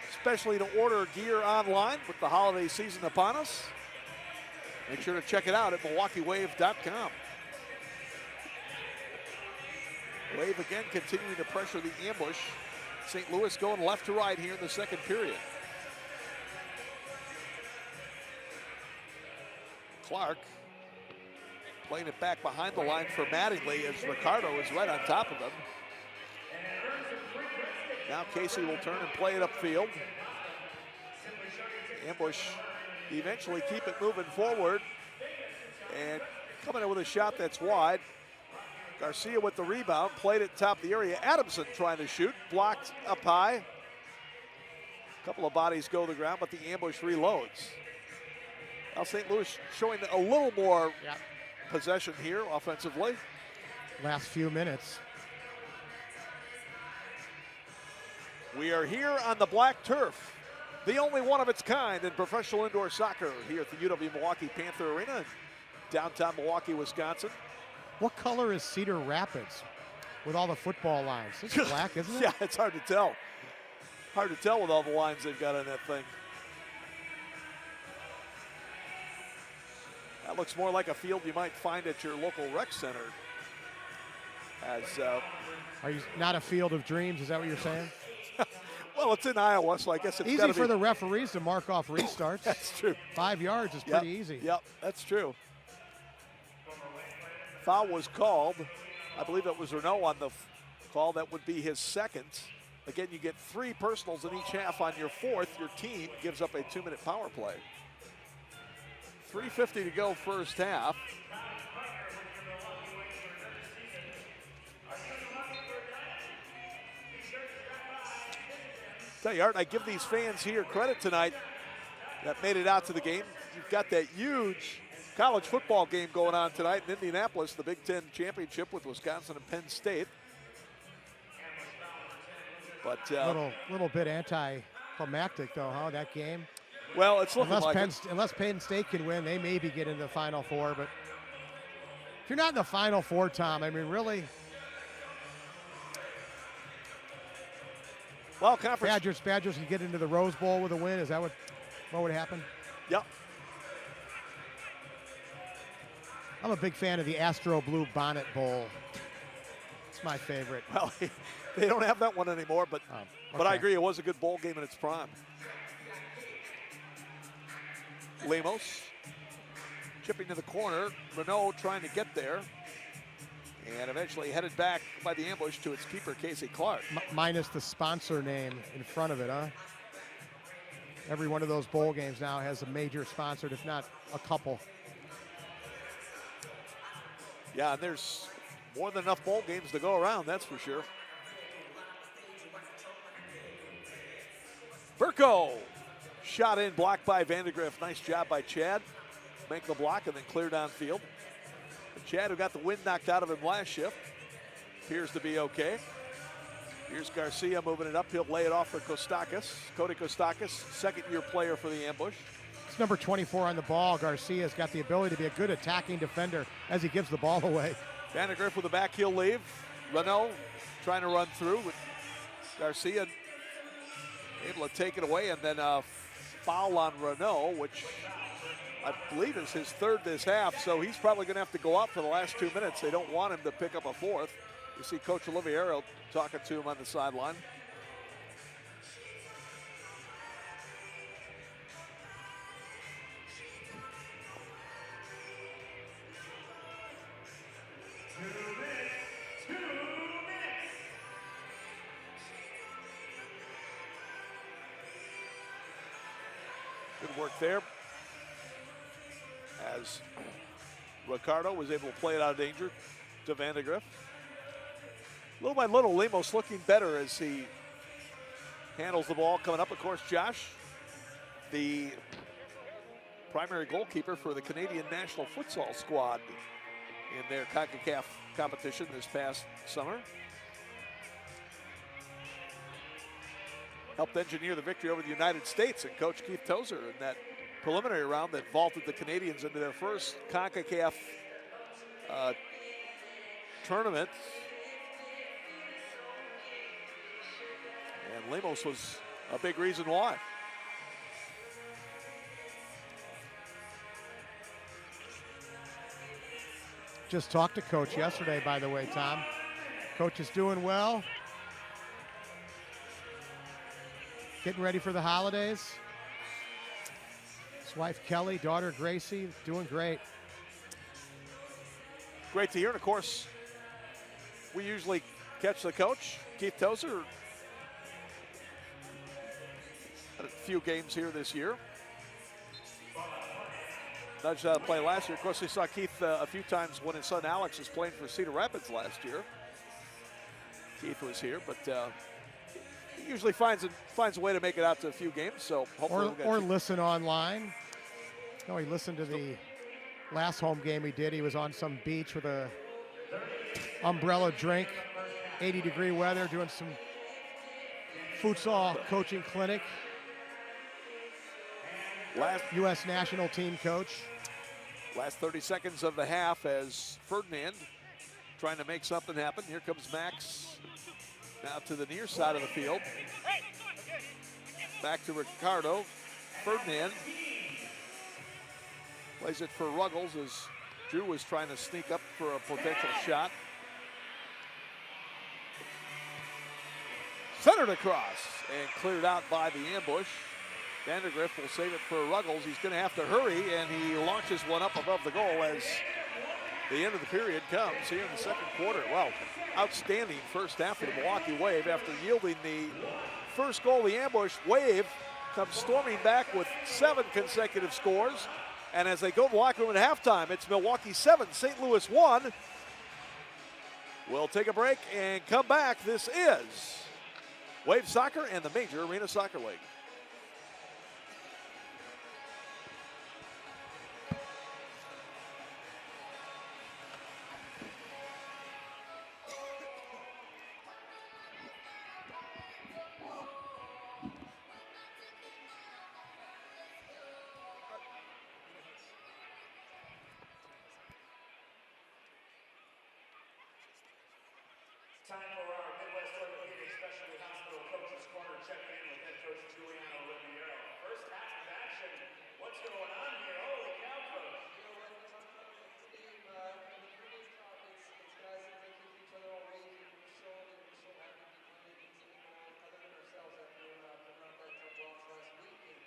especially to order gear online with the holiday season upon us. Make sure to check it out at MilwaukeeWave.com. Wave again continuing to pressure the ambush. St. Louis going left to right here in the second period. Clark playing it back behind the line for Mattingly as Ricardo is right on top of him. Now Casey will turn and play it upfield. Ambush eventually keep it moving forward and coming in with a shot that's wide. Garcia with the rebound, played it top of the area. Adamson trying to shoot, blocked up high. A couple of bodies go to the ground, but the ambush reloads. Now St. Louis showing a little more possession here offensively. Last few minutes. We are here on the black turf, the only one of its kind in professional indoor soccer here at the UW-Milwaukee Panther Arena in downtown Milwaukee, Wisconsin. What color is Cedar Rapids with all the football lines? It's black, isn't it? Yeah, it's hard to tell. Hard to tell with all the lines they've got on that thing. That looks more like a field you might find at your local rec center. Are you not a field of dreams? Is that what you're saying? Well, it's in Iowa, so I guess it's easy for the referees to mark off restarts. That's true. 5 yards is pretty easy. Yep, that's true. Foul was called. I believe it was Renault on the call. That would be his second. Again, you get 3 personals in each half. On your 4th, your team gives up a 2-minute power play. 3:50 to go first half. Tell you, Art, I give these fans here credit tonight that made it out to the game. You've got that huge college football game going on tonight in Indianapolis, the Big Ten Championship with Wisconsin and Penn State. But little bit anticlimactic though, huh? That game. Well, it's looking unless Penn State can win, they maybe get into the Final Four. But if you're not in the Final Four, Tom, I mean, really. Well, conference Badgers can get into the Rose Bowl with a win. Is that what would happen? Yep. I'm a big fan of the Astro Blue Bonnet Bowl. It's my favorite. Well, they don't have that one anymore, but I agree, it was a good bowl game in its prime. Lemos chipping to the corner. Renault trying to get there. And eventually headed back by the ambush to its keeper, Casey Clark. Minus the sponsor name in front of it, huh? Every one of those bowl games now has a major sponsor, if not a couple. Yeah, and there's more than enough bowl games to go around, that's for sure. Burko, shot in, blocked by Vandegrift. Nice job by Chad. Make the block and then clear downfield. And Chad, who got the wind knocked out of him last shift, appears to be okay. Here's Garcia moving it up. He'll lay it off for Kostakis. Cody Kostakis, second-year player for the Ambush. It's number 24 on the ball. Garcia's got the ability to be a good attacking defender as he gives the ball away. Vandegrift with the back heel leave. Renault trying to run through with Garcia able to take it away, and then a foul on Renault, which I believe is his third this half, so he's probably going to have to go out for the last 2 minutes. They don't want him to pick up a fourth. You see Coach Oliviero talking to him on the sideline. Good work there as Ricardo was able to play it out of danger to Vandegrift. Little by little, Lemos looking better as he handles the ball coming up. Of course, Josh, the primary goalkeeper for the Canadian national futsal squad in their CONCACAF competition this past summer. Helped engineer the victory over the United States, and Coach Keith Tozer in that preliminary round that vaulted the Canadians into their first CONCACAF tournament. And Lemos was a big reason why. Just talked to Coach yesterday, by the way, Tom. Coach is doing well. Getting ready for the holidays. His wife Kelly, daughter Gracie, doing great. Great to hear. And of course, we usually catch the coach, Keith Tozer. Had a few games here this year. Nudged out of play last year. Of course, we saw Keith a few times when his son Alex was playing for Cedar Rapids last year. Keith was here, but he usually finds a way to make it out to a few games. So hopefully or listen online. No, he listened to the last home game he did. He was on some beach with a umbrella drink, 80-degree weather, doing some futsal coaching clinic. Last U.S. national team coach. Last 30 seconds of the half as Ferdinand trying to make something happen. Here comes Max now to the near side of the field. Back to Ricardo. Ferdinand plays it for Ruggles as Drew was trying to sneak up for a potential shot. Centered across and cleared out by the ambush. Vandegrift will save it for Ruggles. He's going to have to hurry, and he launches one up above the goal as the end of the period comes here in the second quarter. Well, outstanding first half for the Milwaukee Wave. After yielding the first goal, the ambush, Wave comes storming back with 7 consecutive scores. And as they go to the locker room at halftime, it's Milwaukee 7, St. Louis 1. We'll take a break and come back. This is Wave Soccer and the Major Arena Soccer League. Time for our Midwest Orthopedic Specialty Hospital Coaches Corner, checking in with head coach Giuliano Riviero. First half of action. What's going on here? Holy cow, coach. You know, like we talked about with the team in the previous talk, it's guys that they keep each other all week, and we're so happy to be playing against a team other than ourselves after putting out that tough loss last week. And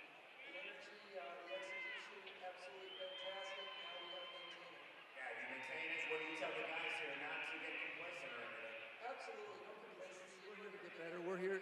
the energy, the execution, absolutely fantastic. Now we got to maintain it. Yeah, you maintain it. What do you tell the guys here not to get complacent or anything? Absolutely, no complacency. We're here to get better. We're here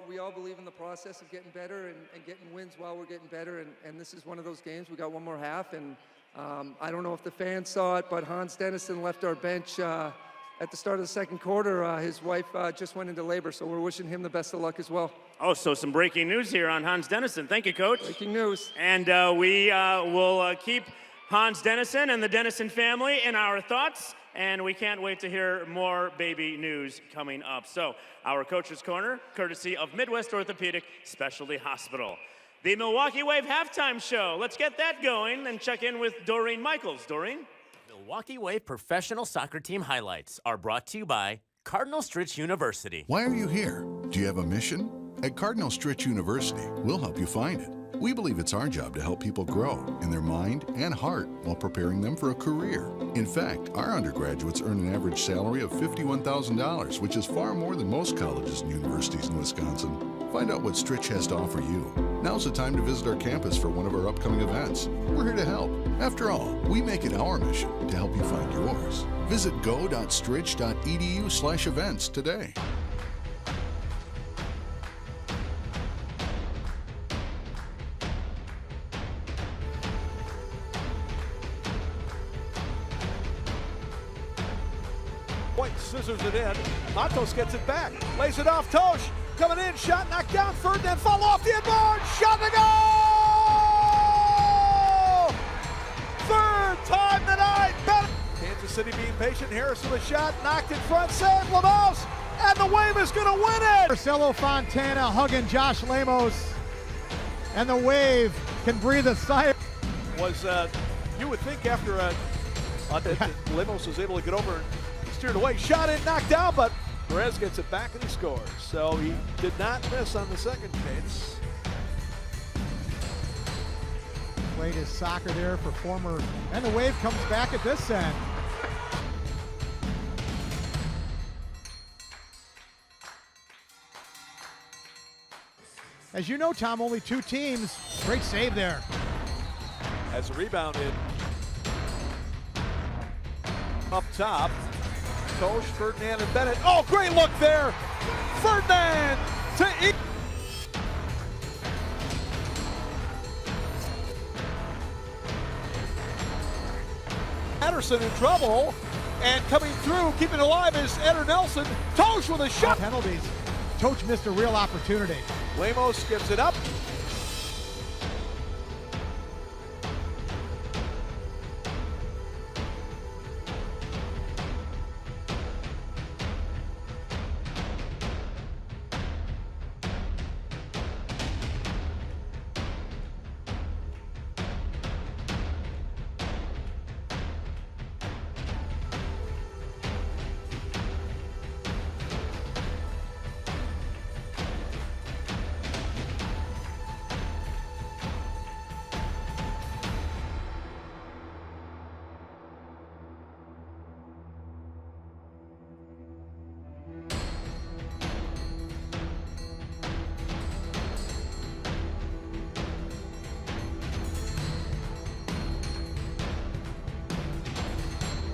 we all believe in the process of getting better and getting wins while we're getting better. And this is one of those games. We got one more half, and I don't know if the fans saw it, but Hans Dennison left our bench at the start of the second quarter. His wife just went into labor, so we're wishing him the best of luck as well. Oh, so some breaking news here on Hans Dennison. Thank you, Coach. Breaking news. And we will keep Hans Dennison and the Dennison family in our thoughts, and we can't wait to hear more baby news coming up. So, our Coach's Corner, courtesy of Midwest Orthopedic Specialty Hospital. The Milwaukee Wave halftime show. Let's get that going and check in with Doreen Michaels. Doreen? Milwaukee Wave professional soccer team highlights are brought to you by Cardinal Stritch University. Why are you here? Do you have a mission? At Cardinal Stritch University, we'll help you find it. We believe it's our job to help people grow in their mind and heart while preparing them for a career. In fact, our undergraduates earn an average salary of $51,000, which is far more than most colleges and universities in Wisconsin. Find out what Stritch has to offer you. Now's the time to visit our campus for one of our upcoming events. We're here to help. After all, we make it our mission to help you find yours. Visit go.stritch.edu/events today. White scissors it in. Matos gets it back. Lays it off. Tosh coming in. Shot knocked down. Ferdinand fall off the inboard. Shot to go! Third time tonight. Kansas City being patient. Harrison with a shot. Knocked in front. Save Lemos. And the Wave is going to win it. Marcelo Fontana hugging Josh Lemos. And the Wave can breathe a sigh. Was you would think after Lemos was able to get over and steered away, shot in, knocked down, but Perez gets it back and he scores. So he did not miss on the second chase. Played his soccer there for former, and the Wave comes back at this end. As you know, Tom, only two teams. Great save there. As a rebound in up top. Tosh, Ferdinand, and Bennett. Oh, great look there. Ferdinand to eat. Patterson in trouble, and coming through, keeping it alive is Eder Nelson. Tosh with a shot. Penalties. Tosh missed a real opportunity. Lemos gives it up.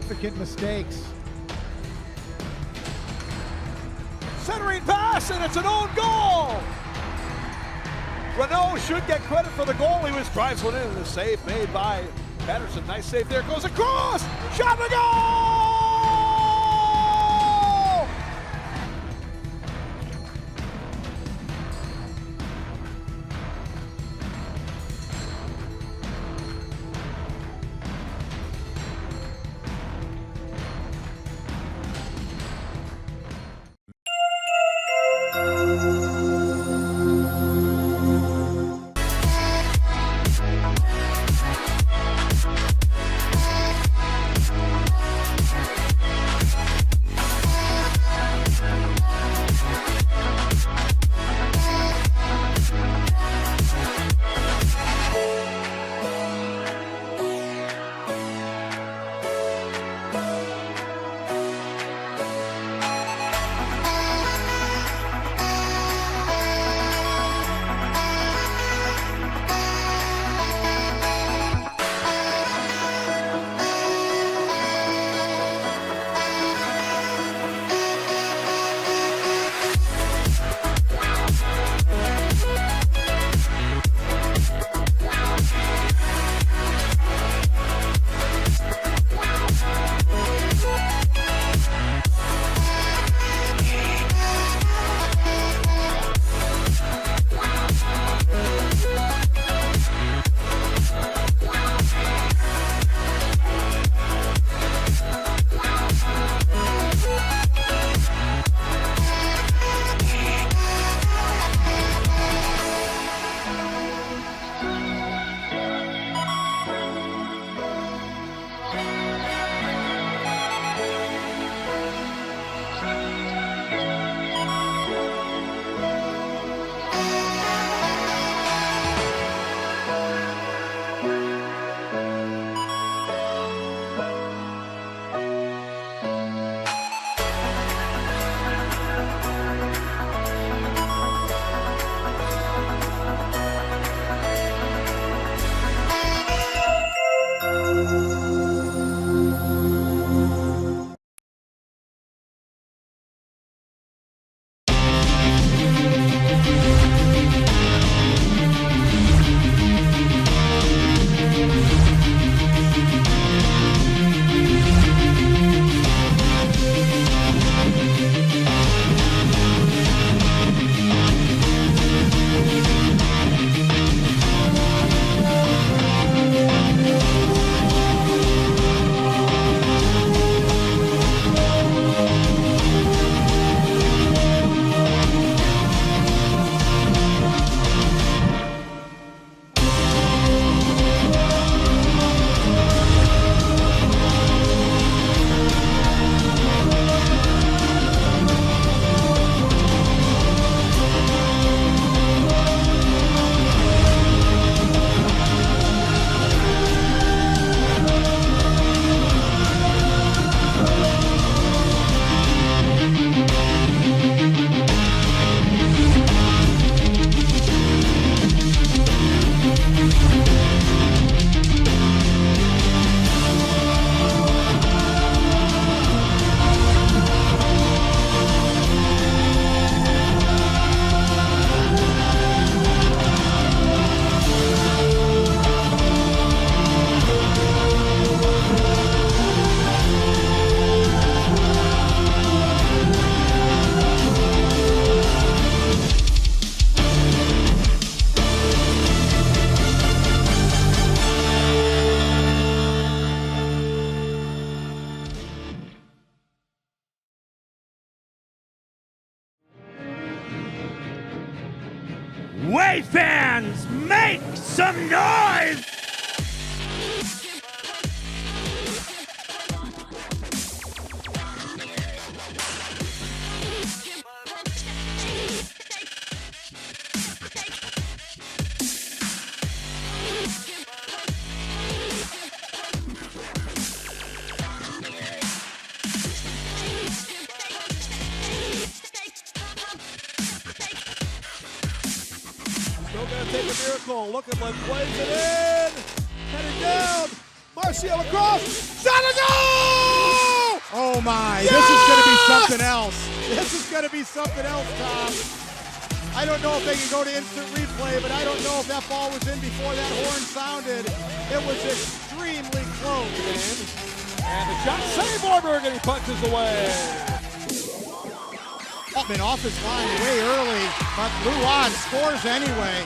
Significant mistakes. Centering pass, and it's an own goal. Renault should get credit for the goal. He drives one in, and the save made by Patterson. Nice save there. Goes across. Shot to goal! Wave fans, make some noise! Still going to take a miracle. Looking like plays it in. Headed down. Marcial across. Shot a goal! Oh my, Yes! this is going to be something else. This is going to be something else, Tom. I don't know if they can go to instant replay, but I don't know if that ball was in before that horn sounded. It was extremely close. And the shot saved Warburg, and he punches away. Been off his line way early, but Blue Odd scores anyway.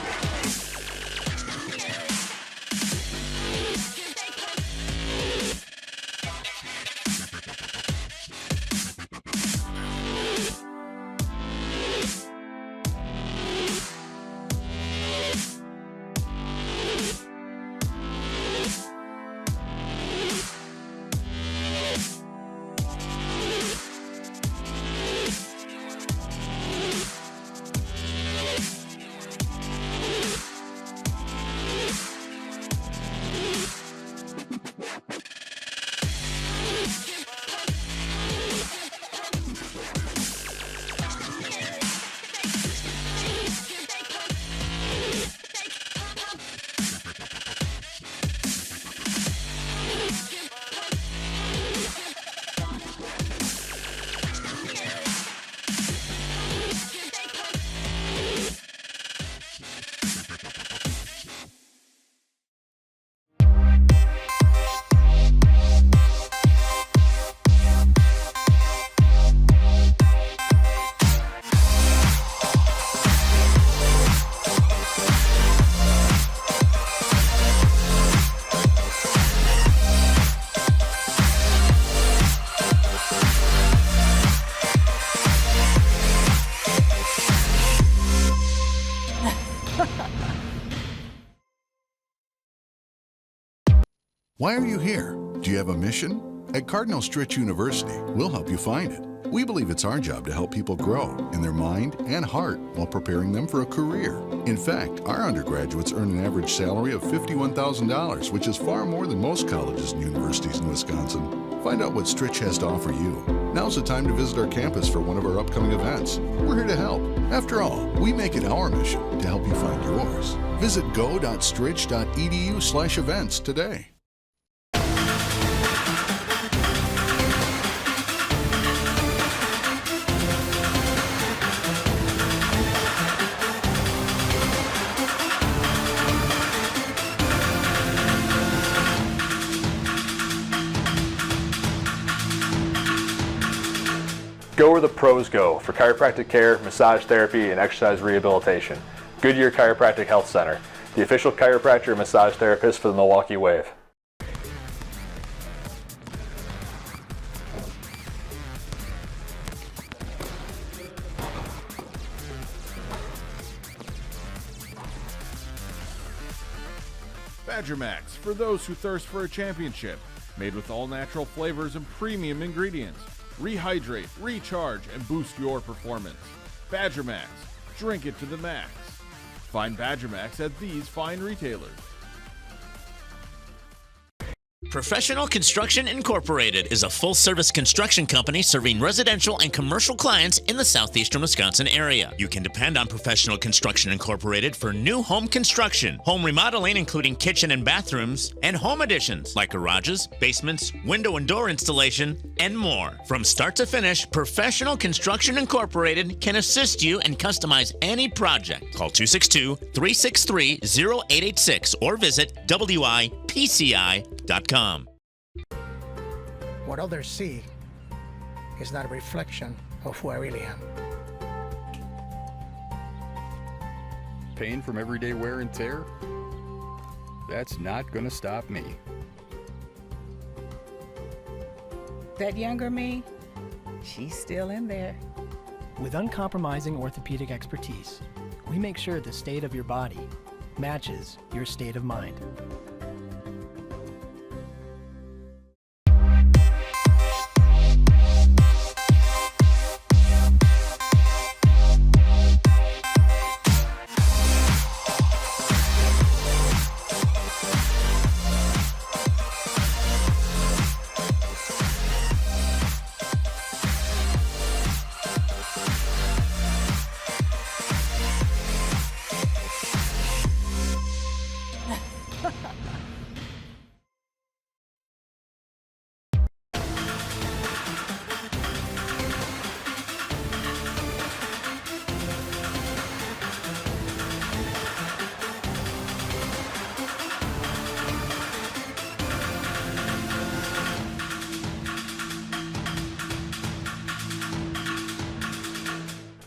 Why are you here? Do you have a mission? At Cardinal Stritch University, we'll help you find it. We believe it's our job to help people grow in their mind and heart while preparing them for a career. In fact, our undergraduates earn an average salary of $51,000, which is far more than most colleges and universities in Wisconsin. Find out what Stritch has to offer you. Now's the time to visit our campus for one of our upcoming events. We're here to help. After all, we make it our mission to help you find yours. Visit go.stritch.edu/events today. Go where the pros go for chiropractic care, massage therapy, and exercise rehabilitation. Goodyear Chiropractic Health Center, the official chiropractor and massage therapist for the Milwaukee Wave. Badger Max, for those who thirst for a championship. Made with all natural flavors and premium ingredients. Rehydrate, recharge, and boost your performance. Badger Max, drink it to the max. Find Badger Max at these fine retailers. Professional Construction Incorporated is a full-service construction company serving residential and commercial clients in the southeastern Wisconsin area. You can depend on Professional Construction Incorporated for new home construction, home remodeling including kitchen and bathrooms, and home additions like garages, basements, window and door installation, and more. From start to finish, Professional Construction Incorporated can assist you and customize any project. Call 262-363-0886 or visit WIPCI.com. What others see is not a reflection of who I really am. Pain from everyday wear and tear? That's not going to stop me. That younger me, she's still in there. With uncompromising orthopedic expertise, we make sure the state of your body matches your state of mind.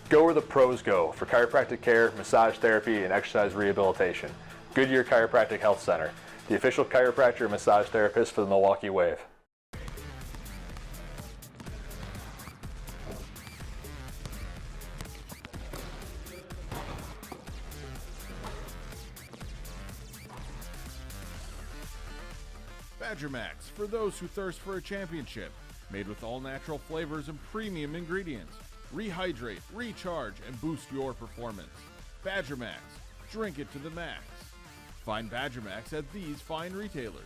Go where the pros go for chiropractic care, massage therapy, and exercise rehabilitation. Goodyear Chiropractic Health Center, the official chiropractor and massage therapist for the Milwaukee Wave. Badger Max, for those who thirst for a championship. Made with all natural flavors and premium ingredients. Rehydrate, recharge, and boost your performance. Badger Max, drink it to the max. Find Badger Max at these fine retailers.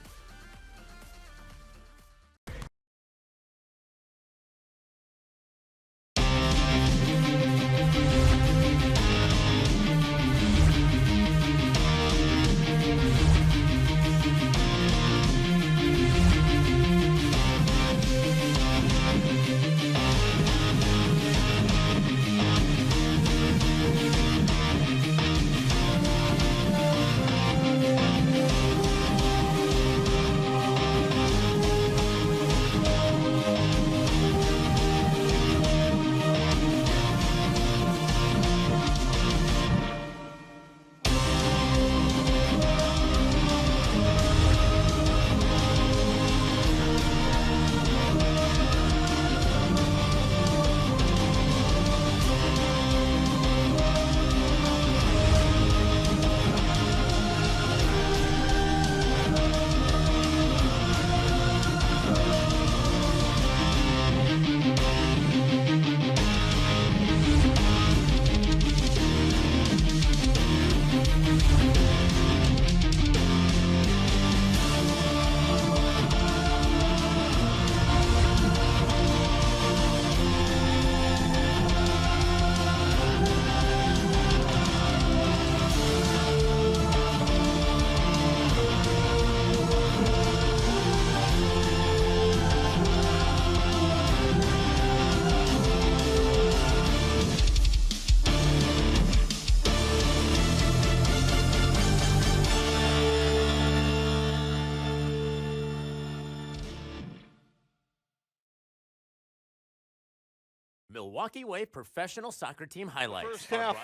Milwaukee Wave professional soccer team highlights. First half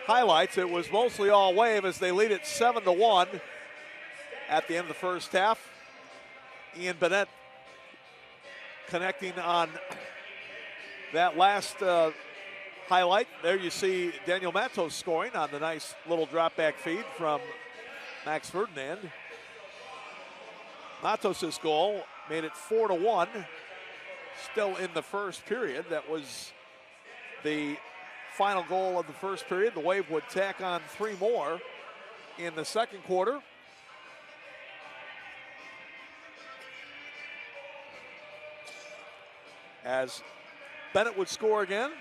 highlights, it was mostly all Wave as they lead it 7-1 at the end of the first half. Ian Bennett connecting on that last highlight. There you see Daniel Matos scoring on the nice little drop back feed from Max Ferdinand. Matos' goal made it 4-1. Still in the first period. That was the final goal of the first period. The Wave would tack on 3 more in the second quarter. As Bennett would score again.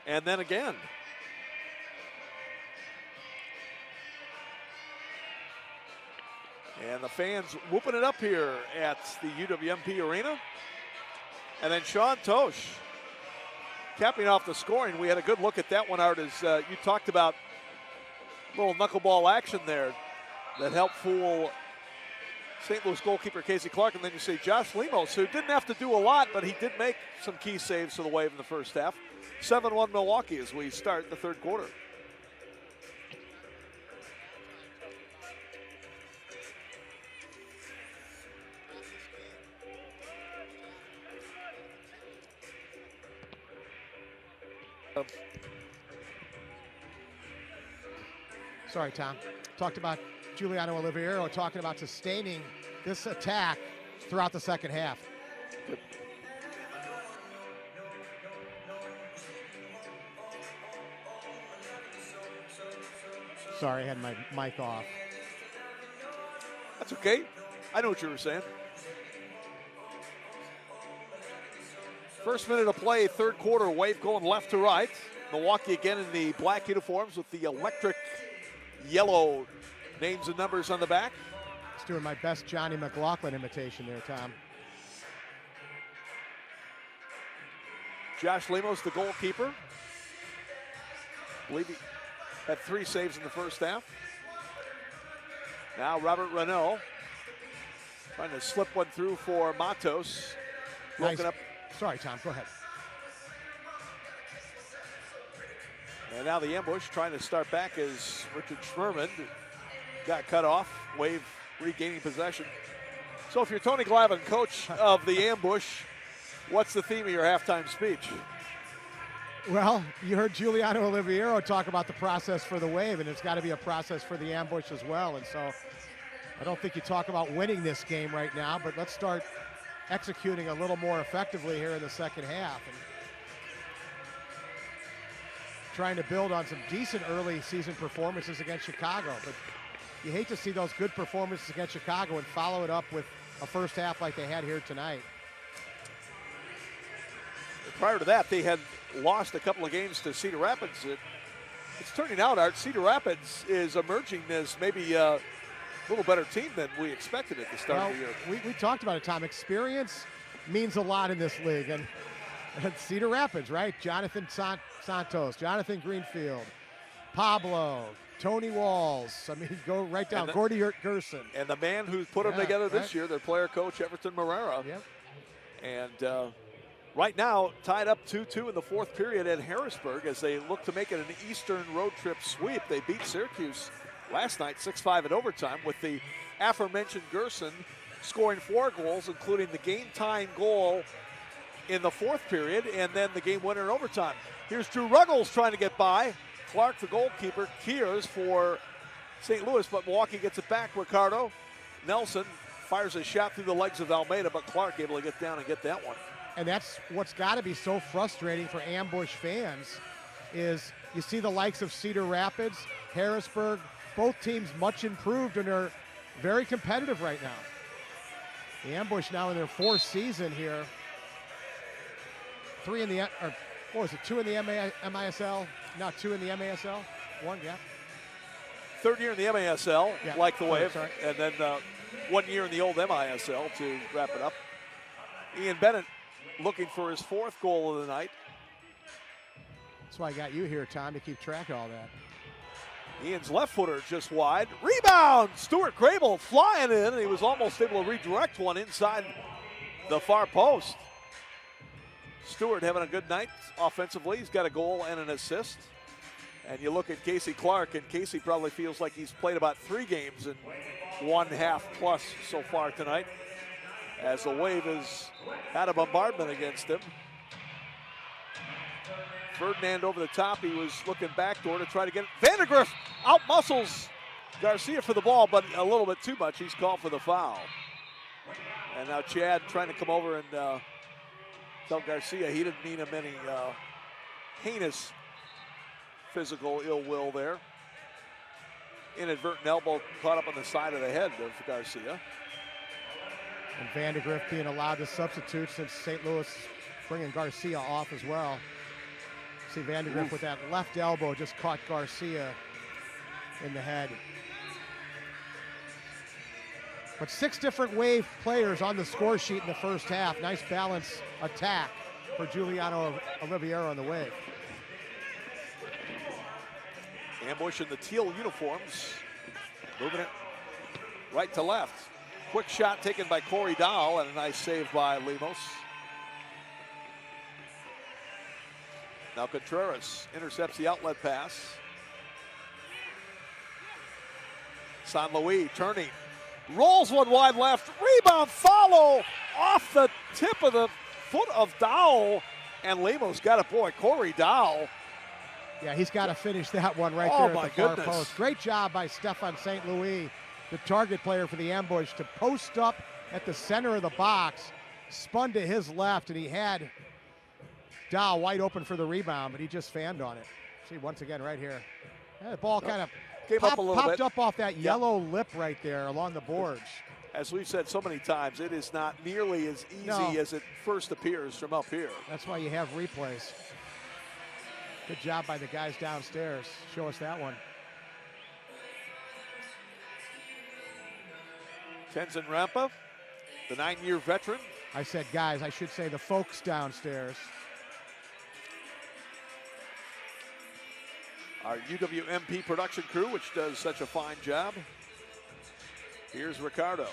And then again. And the fans whooping it up here at the UWMP Arena. And then Sean Tosh capping off the scoring. We had a good look at that one, Art, as you talked about a little knuckleball action there that helped fool St. Louis goalkeeper Casey Clark. And then you see Josh Lemos, who didn't have to do a lot, but he did make some key saves for the Wave in the first half. 7-1 Milwaukee as we start the third quarter. Sorry, Tom. Talked about Giuliano Oliviero talking about sustaining this attack throughout the second half. Sorry, I had my mic off. That's okay. I know what you were saying. First minute of play, third quarter, Wave going left to right. Milwaukee again in the black uniforms with the electric yellow names and numbers on the back. Just doing my best Johnny McLaughlin imitation there, Tom. Josh Lemos, the goalkeeper. I believe he had 3 saves in the first half. Now Robert Renault trying to slip one through for Matos. Broken up. Sorry, Tom, go ahead. And now the ambush trying to start back as Richard Schmerman got cut off. Wave regaining possession. So if you're Tony Glavin, coach of the ambush, what's the theme of your halftime speech? Well, you heard Giuliano Oliviero talk about the process for the Wave, and it's got to be a process for the ambush as well. And so I don't think you talk about winning this game right now, but let's start executing a little more effectively here in the second half. And trying to build on some decent early season performances against Chicago. But you hate to see those good performances against Chicago and follow it up with a first half like they had here tonight. Prior to that, they had lost a couple of games to Cedar Rapids. It's turning out, Art, Cedar Rapids is emerging as maybe a little better team than we expected at the start of the year. We talked about it, Tom. Experience means a lot in this league. And Cedar Rapids, right? Jonathan Santos, Jonathan Greenfield, Pablo, Tony Walls. I mean, go right down. Gordy Gerson. And the man who's put them together this year, their player coach, Everton Morera. Yep. And right now, tied up 2-2 in the fourth period at Harrisburg as they look to make it an Eastern road trip sweep. They beat Syracuse last night 6-5 in overtime with the aforementioned Gerson scoring 4 goals, including the game-tying goal in the fourth period and then the game winner in overtime. Here's Drew Ruggles trying to get by. Clark, the goalkeeper, Kears for St. Louis, but Milwaukee gets it back. Ricardo Nelson fires a shot through the legs of Almeida, but Clark able to get down and get that one. And that's what's got to be so frustrating for ambush fans is you see the likes of Cedar Rapids, Harrisburg, both teams much improved and are very competitive right now. The ambush now in their 4th season here. 2 in the MISL? No, 2 in the MASL? 1, yeah. 3rd year in the MASL, yeah, like the Wave, sorry. and then 1 year in the old MISL to wrap it up. Ian Bennett looking for his 4th goal of the night. That's why I got you here, Tom, to keep track of all that. Ian's left footer just wide. Rebound! Stuart Grable flying in, and he was almost able to redirect one inside the far post. Stewart having a good night offensively. He's got a goal and an assist. And you look at Casey Clark, and Casey probably feels like he's played about 3 games in 1.5 plus so far tonight, as the Wave has had a bombardment against him. Ferdinand over the top. He was looking backdoor to try to get it. Vandergriff out-muscles Garcia for the ball, but a little bit too much. He's called for the foul. And now Chad trying to come over and tell Garcia he didn't mean him any heinous physical ill will there. Inadvertent elbow caught up on the side of the head of Garcia. And Vandergriff being allowed to substitute since St. Louis bringing Garcia off as well. See Vandergriff with that left elbow just caught Garcia in the head. But 6 different Wave players on the score sheet in the first half. Nice balance attack for Giuliano Oliviero on the Wave. Ambush in the teal uniforms, moving it right to left. Quick shot taken by Corey Dahl and a nice save by Lemos. Now Contreras intercepts the outlet pass. San Luis turning, rolls one wide left, rebound, follow off the tip of the foot of Dahl, and Lemos got it. Boy, Corey Dahl Yeah, he's got to finish that one right Oh, there my at the far goodness. post. Great job by Stefan St. Louis, the target player for the ambush, to post up at the center of the box, spun to his left, and he had Dow wide open for the rebound, but he just fanned on it. See, once again, right here. Yeah, the ball kind of popped up off that yellow lip right there along the boards. As we've said so many times, it is not nearly as easy as it first appears from up here. That's why you have replays. Good job by the guys downstairs. Show us that one. Tenzin Rampa, the 9-year veteran. I said guys, I should say the folks downstairs. Our UWMP production crew, which does such a fine job. Here's Ricardo.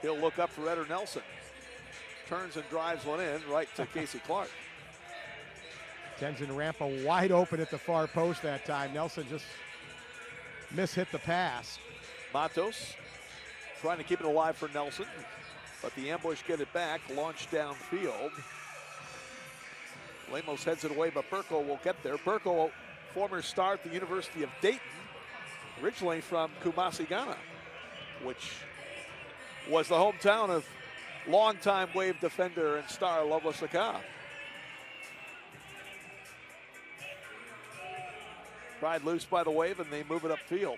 He'll look up for Eder Nelson. Turns and drives one in right to Casey Clark. Tenzin Rampa wide open at the far post that time. Nelson just mishit the pass. Matos trying to keep it alive for Nelson, but the ambush get it back, launch downfield. Lemos heads it away, but Burko will get there. Burko, former star at the University of Dayton, originally from Kumasi, Ghana, which was the hometown of longtime Wave defender and star Loveless Aka. Pried loose by the Wave, and they move it upfield.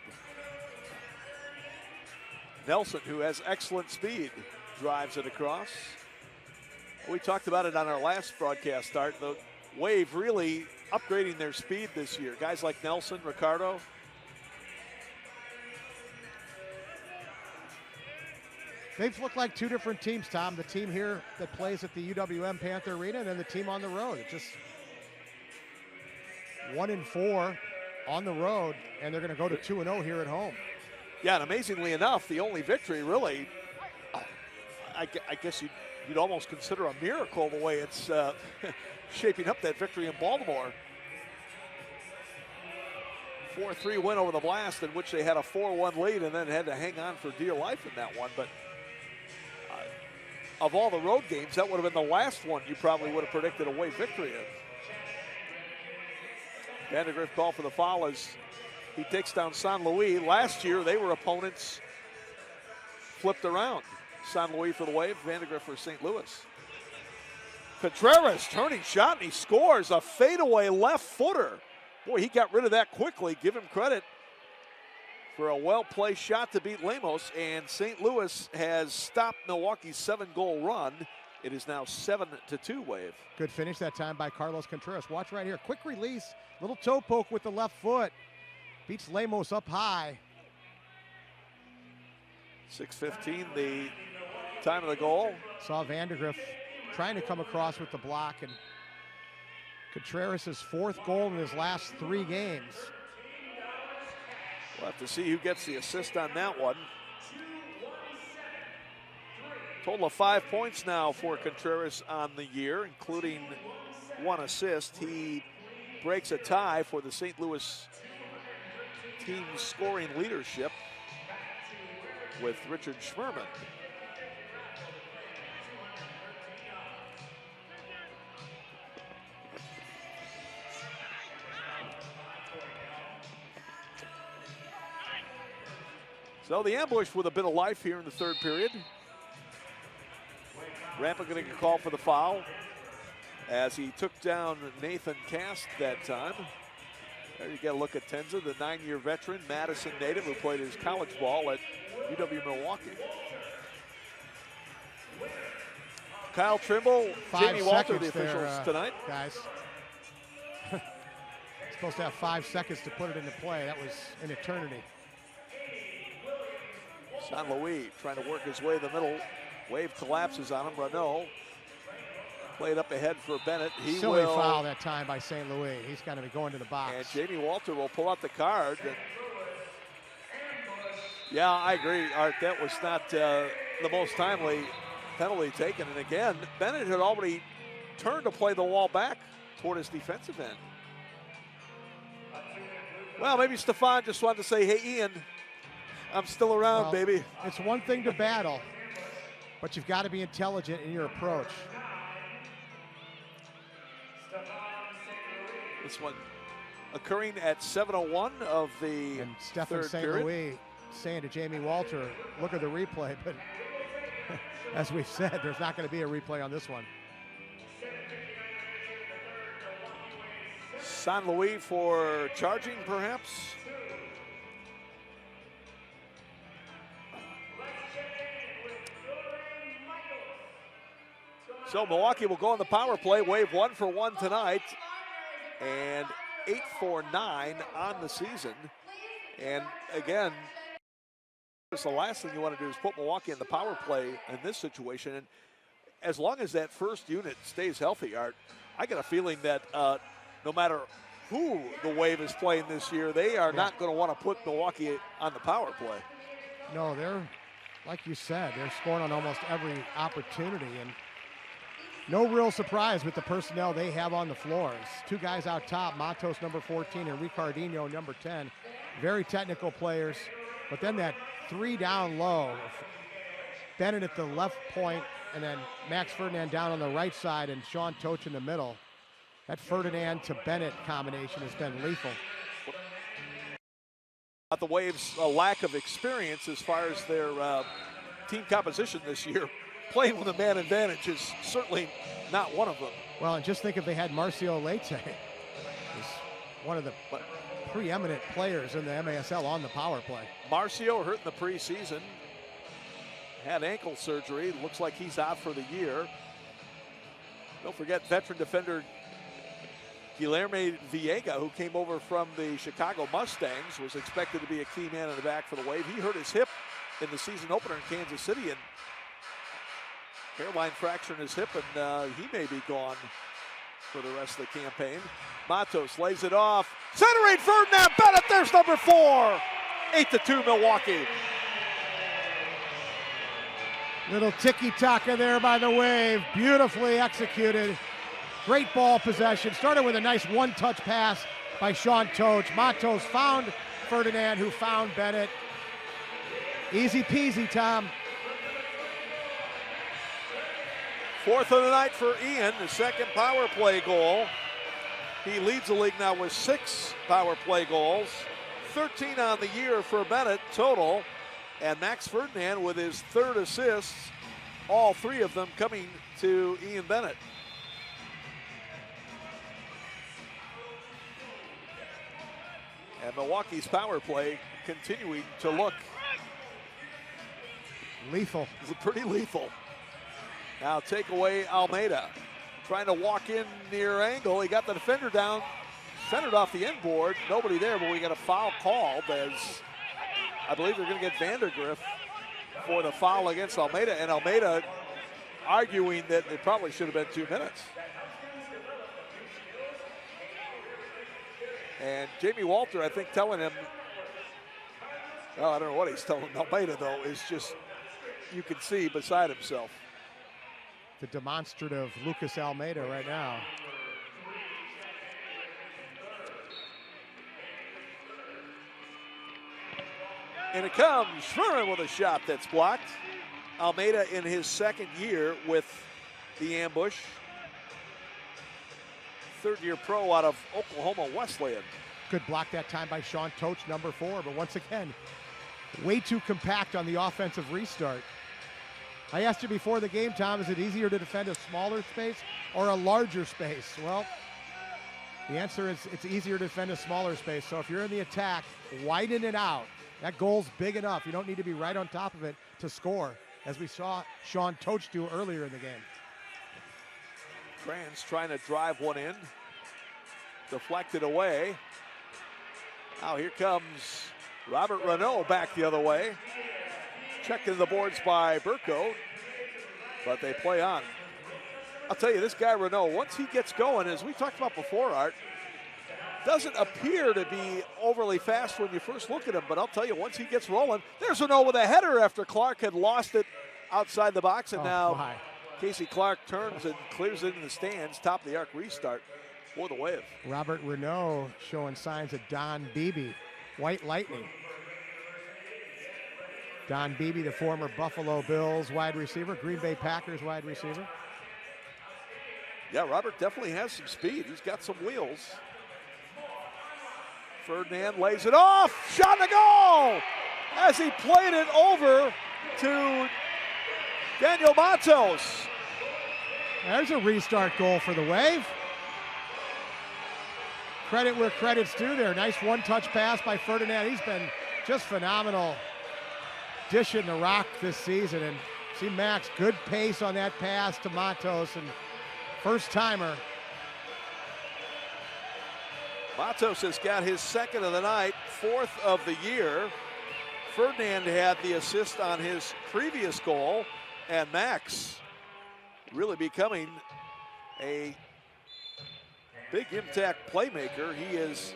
Nelson, who has excellent speed, drives it across. We talked about it on our last broadcast start. The Wave really upgrading their speed this year. Guys like Nelson, Ricardo. They've looked like two different teams, Tom. The team here that plays at the UWM Panther Arena, and then the team on the road. It's just 1-4 on the road, and they're going to go to 2-0 here at home. Yeah, and amazingly enough, the only victory really, I guess you'd almost consider a miracle the way it's shaping up, that victory in Baltimore. 4-3 win over the Blast, in which they had a 4-1 lead and then had to hang on for dear life in that one. But of all the road games, that would have been the last one you probably would have predicted a Wave victory in. Vandergrift called for the foul as he takes down San Luis. Last year, they were opponents flipped around. San Luis for the Wave, Vandergrift for St. Louis. Contreras turning shot, and he scores a fadeaway left footer. Boy, he got rid of that quickly. Give him credit for a well-placed shot to beat Lemos, and St. Louis has stopped Milwaukee's 7-goal run. It is now 7-2 Wave. Good finish that time by Carlos Contreras. Watch right here. Quick release. Little toe poke with the left foot. Beats Lemos up high. 6:15, the time of the goal. Saw Vandergrift trying to come across with the block, and Contreras' 4th goal in his last 3 games. We'll have to see who gets the assist on that one. Total of 5 points now for Contreras on the year, including 1 assist. He breaks a tie for the St. Louis team's scoring leadership with Richard Schmerman. So the ambush with a bit of life here in the 3rd period. Rampa going to get called for the foul as he took down Nathan Cast that time. There you get a look at Tenza, the 9-year veteran, Madison native, who played his college ball at UW Milwaukee. Kyle Trimble, Jamie Walter, the officials tonight. Guys. Supposed to have 5 seconds to put it into play. That was an eternity. San Luis trying to work his way to the middle. Wave collapses on him. Renault played up ahead for Bennett. Silly foul that time by St. Louis. He's going to be going to the box. And Jamie Walter will pull out the card. Yeah, I agree, Art. That was not the most timely penalty taken. And again, Bennett had already turned to play the wall back toward his defensive end. Well, maybe Stefan just wanted to say, hey, Ian, I'm still around, baby. It's one thing to battle, but you've got to be intelligent in your approach. This one, occurring at 7:01 of the And Stefan third St. period. Louis saying to Jamie Walter, look at the replay, but as we've said, there's not going to be a replay on this one. St. Louis for charging, perhaps. So Milwaukee will go on the power play. Wave 1 for 1 tonight, and 8 for 9 on the season. And again, the last thing you want to do is put Milwaukee in the power play in this situation. And as long as that first unit stays healthy, Art, I got a feeling that no matter who the Wave is playing this year, they are not going to want to put Milwaukee on the power play. No, they're, like you said, they're scoring on almost every opportunity. And no real surprise with the personnel they have on the floors. Two guys out top, Matos, number 14, and Ricardinho, number 10. Very technical players. But then that 3 down low, Bennett at the left point, and then Max Ferdinand down on the right side, and Sean Toch in the middle. That Ferdinand to Bennett combination has been lethal. The Waves' lack of experience as far as their team composition this year, playing with a man advantage is certainly not one of them. Well, and just think if they had Marcio Leite, who's one of the preeminent players in the MASL on the power play. Marcio hurt in the preseason, had ankle surgery. Looks like he's out for the year. Don't forget veteran defender Guilherme Viega, who came over from the Chicago Mustangs, was expected to be a key man in the back for the Wave. He hurt his hip in the season opener in Kansas City, and hairline fracture in his hip, and he may be gone for the rest of the campaign. Matos lays it off. Centering Ferdinand Bennett, there's number 4. 8-2 Milwaukee. Little tiki-taka there by the Wave, beautifully executed. Great ball possession. Started with a nice one-touch pass by Sean Toch. Matos found Ferdinand, who found Bennett. Easy peasy, Tom. 4th of the night for Ian, the second power play goal. He leads the league now with 6 power play goals. 13 on the year for Bennett total. And Max Ferdinand with his 3rd assist, all 3 of them coming to Ian Bennett. And Milwaukee's power play continuing to look lethal. Pretty lethal. Now take away Almeida. Trying to walk in near angle. He got the defender down, centered off the end board. Nobody there, but we got a foul called as I believe they're going to get Vandergriff for the foul against Almeida. And Almeida arguing that it probably should have been 2 minutes. And Jamie Walter, I think, telling him, well, I don't know what he's telling Almeida, though, is just, you can see beside himself. The demonstrative Lucas Almeida right now. And it comes, Schwerin with a shot that's blocked. Almeida in his 2nd year with the ambush. 3rd-year pro out of Oklahoma Wesleyan. Good block that time by Sean Toch, number 4, but once again, way too compact on the offensive restart. I asked you before the game, Tom, is it easier to defend a smaller space or a larger space? Well, the answer is it's easier to defend a smaller space. So if you're in the attack, widen it out. That goal's big enough. You don't need to be right on top of it to score, as we saw Sean Toch do earlier in the game. Trans trying to drive one in. Deflected away. Now here comes Robert Renault back the other way. Checking the boards by Burko, but they play on. I'll tell you, this guy Renault, once he gets going, as we talked about before, Art, doesn't appear to be overly fast when you first look at him, but I'll tell you, once he gets rolling, there's Renault with a header after Clark had lost it outside the box, and now Casey Clark turns and clears it in the stands. Top of the arc restart for the Wave. Robert Renault showing signs of Don Beebe, White Lightning. Don Beebe, the former Buffalo Bills wide receiver, Green Bay Packers wide receiver. Yeah, Robert definitely has some speed. He's got some wheels. Ferdinand lays it off. Shot and a goal as he played it over to Daniel Matos. There's a restart goal for the Wave. Credit where credit's due there. Nice one-touch pass by Ferdinand. He's been just phenomenal dishing the rock this season. And see Max, good pace on that pass to Matos, and first-timer. Matos has got his second of the night, fourth of the year. Ferdinand had the assist on his previous goal, and Max really becoming a big impact playmaker. He has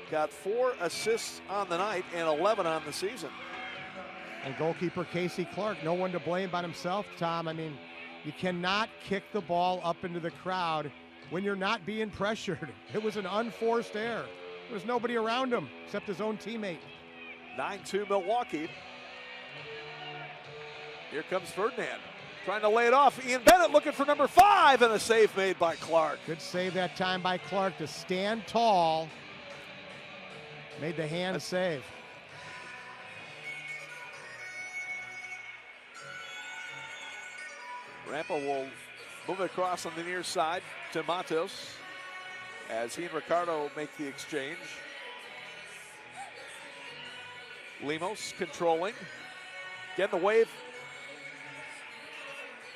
got 4 assists on the night and 11 on the season. And goalkeeper Casey Clark, no one to blame but himself, Tom. I mean, you cannot kick the ball up into the crowd when you're not being pressured. It was an unforced error. There was nobody around him except his own teammate. 9-2 Milwaukee. Here comes Ferdinand, trying to lay it off. Ian Bennett looking for number 5, and a save made by Clark. Good save that time by Clark to stand tall. Made the hand save. Rampa will move it across on the near side to Matos as he and Ricardo make the exchange. Lemos controlling. Again, the Wave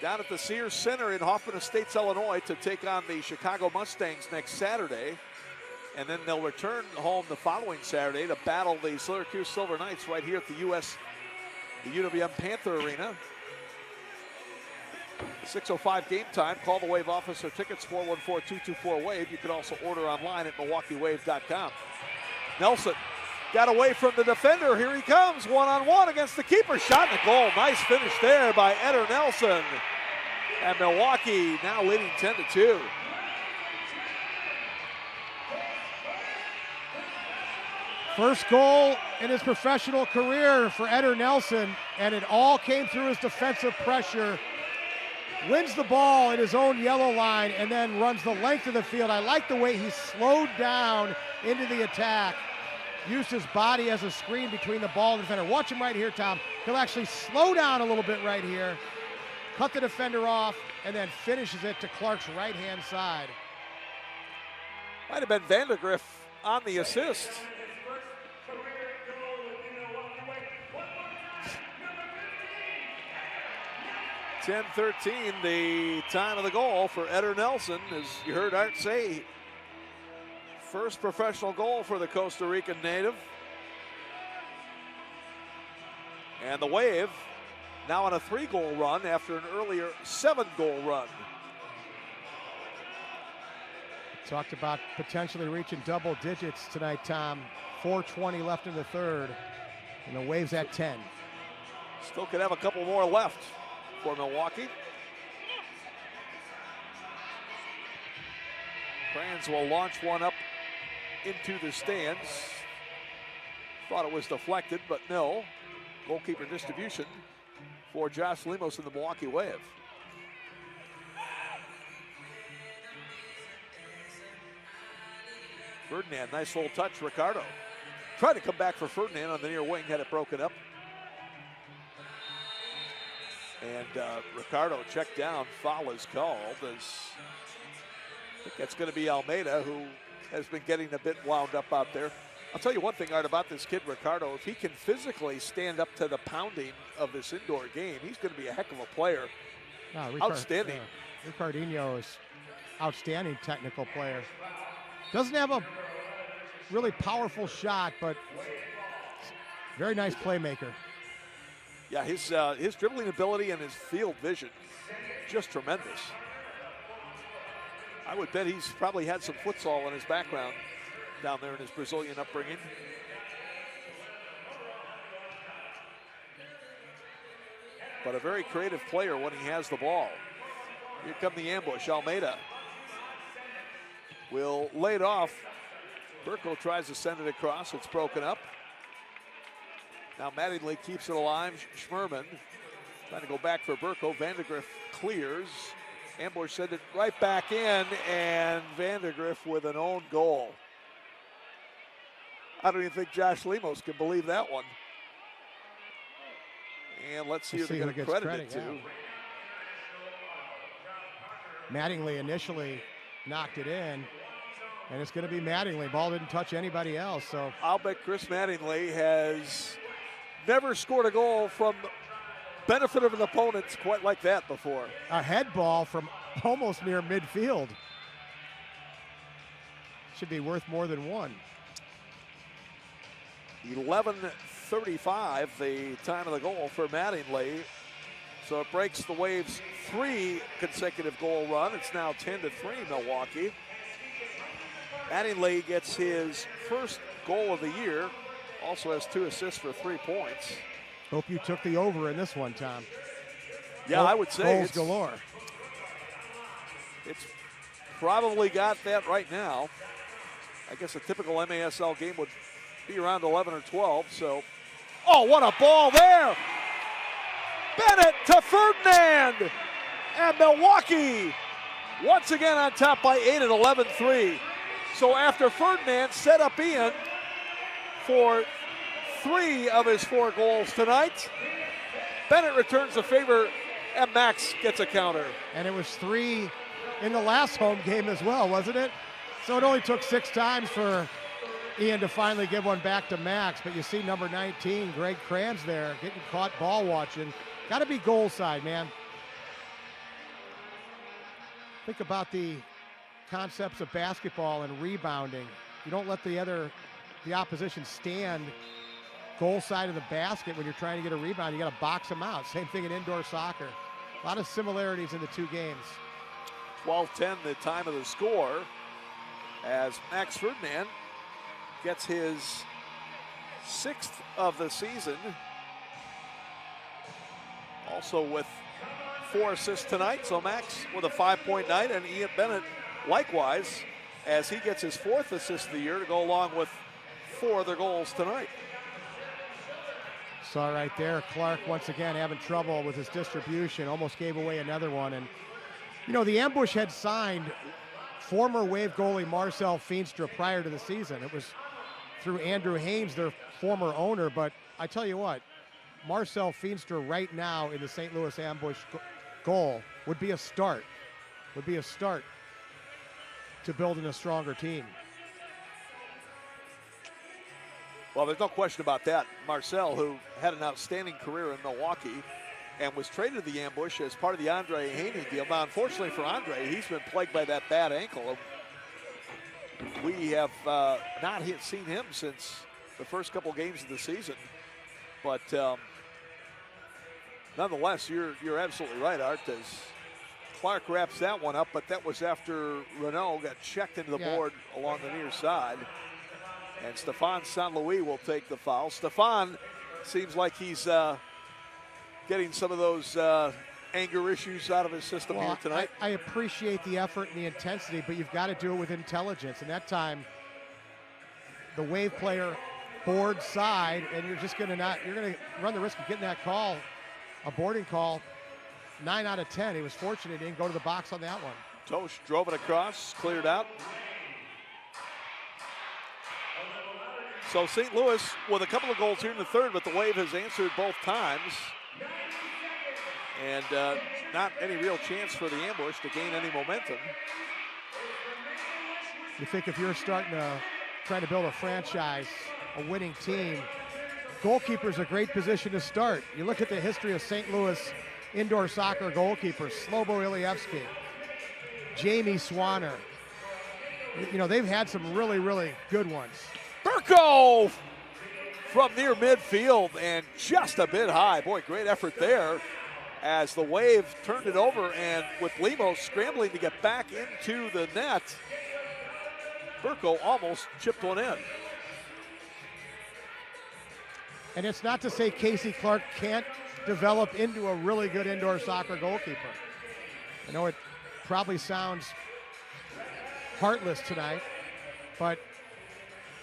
down at the Sears Center in Hoffman Estates, Illinois, to take on the Chicago Mustangs next Saturday. And then they'll return home the following Saturday to battle the Syracuse Silver Knights right here at the UWM Panther Arena. 6:05 game time. Call the Wave office or tickets 414-224-WAVE. You can also order online at MilwaukeeWave.com. Nelson got away from the defender. Here he comes, one-on-one against the keeper. Shot and a goal. Nice finish there by Eder Nelson. And Milwaukee now leading 10-2. First goal in his professional career for Eder Nelson, and it all came through his defensive pressure. Wins the ball in his own yellow line and then runs the length of the field. I like the way he slowed down into the attack. Used his body as a screen between the ball and the defender. Watch him right here, Tom. He'll actually slow down a little bit right here, cut the defender off, and then finishes it to Clark's right-hand side. Might have been Vandergriff on the assist. 10-13, the time of the goal for Eder Nelson. As you heard Art say, first professional goal for the Costa Rican native. And the Wave now on a 3-goal run after an earlier 7-goal run. Talked about potentially reaching double digits tonight, Tom. 4:20 left in the third, and the Wave's at 10. Still could have a couple more left for Milwaukee. Kranz will launch one up into the stands. Thought it was deflected, but no. Goalkeeper distribution for Josh Lemos and the Milwaukee Wave. Ferdinand, nice little touch. Ricardo tried to come back for Ferdinand on the near wing, had it broken up. And Ricardo checked down. Foul is called. I think that's going to be Almeida, who has been getting a bit wound up out there. I'll tell you one thing, Art, about this kid, Ricardo. If he can physically stand up to the pounding of this indoor game, he's going to be a heck of a player. No, outstanding. Ricardinho is outstanding technical player. Doesn't have a really powerful shot, but very nice playmaker. Yeah, his dribbling ability and his field vision, just tremendous. I would bet he's probably had some futsal in his background down there in his Brazilian upbringing. But a very creative player when he has the ball. Here come the ambush. Almeida will lay it off. Burko tries to send it across. It's broken up. Now Mattingly keeps it alive. Schmerman trying to go back for Burko. Vandergriff clears. Ambush sent it right back in, and Vandergriff with an own goal. I don't even think Josh Lemos can believe that one. And let's see who they're going to credit it to. Mattingly initially knocked it in, and it's going to be Mattingly. Ball didn't touch anybody else, so. I'll bet Chris Mattingly has never scored a goal from benefit of an opponent quite like that before. A head ball from almost near midfield. Should be worth more than one. 11:35, the time of the goal for Mattingly. So it breaks the Waves' 3 consecutive goal run. It's now 10-3 Milwaukee. Mattingly gets his first goal of the year. Also has 2 assists for 3 points. Hope you took the over in this one, Tom. Yeah, I would say goals galore. It's probably got that right now. I guess a typical MASL game would be around 11 or 12, so. Oh, what a ball there! Bennett to Ferdinand! And Milwaukee once again on top by 8 at 11-3. So after Ferdinand set up Ian for 3 of his 4 goals tonight, Bennett returns the favor and Max gets a counter. And it was 3 in the last home game as well, wasn't it? So it only took 6 times for Ian to finally give one back to Max. But you see number 19, Greg Kranz there, getting caught ball watching. Got to be goal side, man. Think about the concepts of basketball and rebounding. You don't let the opposition stand goal side of the basket when you're trying to get a rebound. You got to box them out. Same thing in indoor soccer. A lot of similarities in the 2 games. 12-10 the time of the score as Max Ferdinand gets his 6th of the season. Also with 4 assists tonight, so Max with a 5-point night, and Ian Bennett likewise as he gets his 4th assist of the year to go along with 4 other goals tonight. Saw right there, Clark once again having trouble with his distribution, almost gave away another one. And you know, the Ambush had signed former Wave goalie Marcel Feenstra prior to the season. It was through Andrew Haynes, their former owner, but I tell you what, Marcel Feenstra right now in the St. Louis Ambush goal would be a start to building a stronger team. Well, there's no question about that. Marcel, who had an outstanding career in Milwaukee and was traded to the Ambush as part of the Andre Haney deal. Now, unfortunately for Andre, he's been plagued by that bad ankle. We have not seen him since the first couple games of the season. But nonetheless, you're absolutely right, Art, as Clark wraps that one up, but that was after Renault got checked into the board along the near side. And Stefan St. Louis will take the foul. Stefan seems like he's getting some of those anger issues out of his system here tonight. I appreciate the effort and the intensity, but you've got to do it with intelligence. And that time, the Wave player board side, and you're going to run the risk of getting that call, a boarding call. 9 out of 10. He was fortunate he didn't go to the box on that one. Tosh drove it across, cleared out. So St. Louis with a couple of goals here in the third, but the Wave has answered both times. And not any real chance for the Ambush to gain any momentum. You think if you're trying to build a franchise, a winning team, goalkeeper's a great position to start. You look at the history of St. Louis indoor soccer goalkeepers, Slobo Ilievsky, Jamie Swanner. You know, they've had some really, really good ones. Burko from near midfield and just a bit high. Boy, great effort there as the Wave turned it over, and with Lemos scrambling to get back into the net, Burko almost chipped one in. And it's not to say Casey Clark can't develop into a really good indoor soccer goalkeeper. I know it probably sounds heartless tonight, but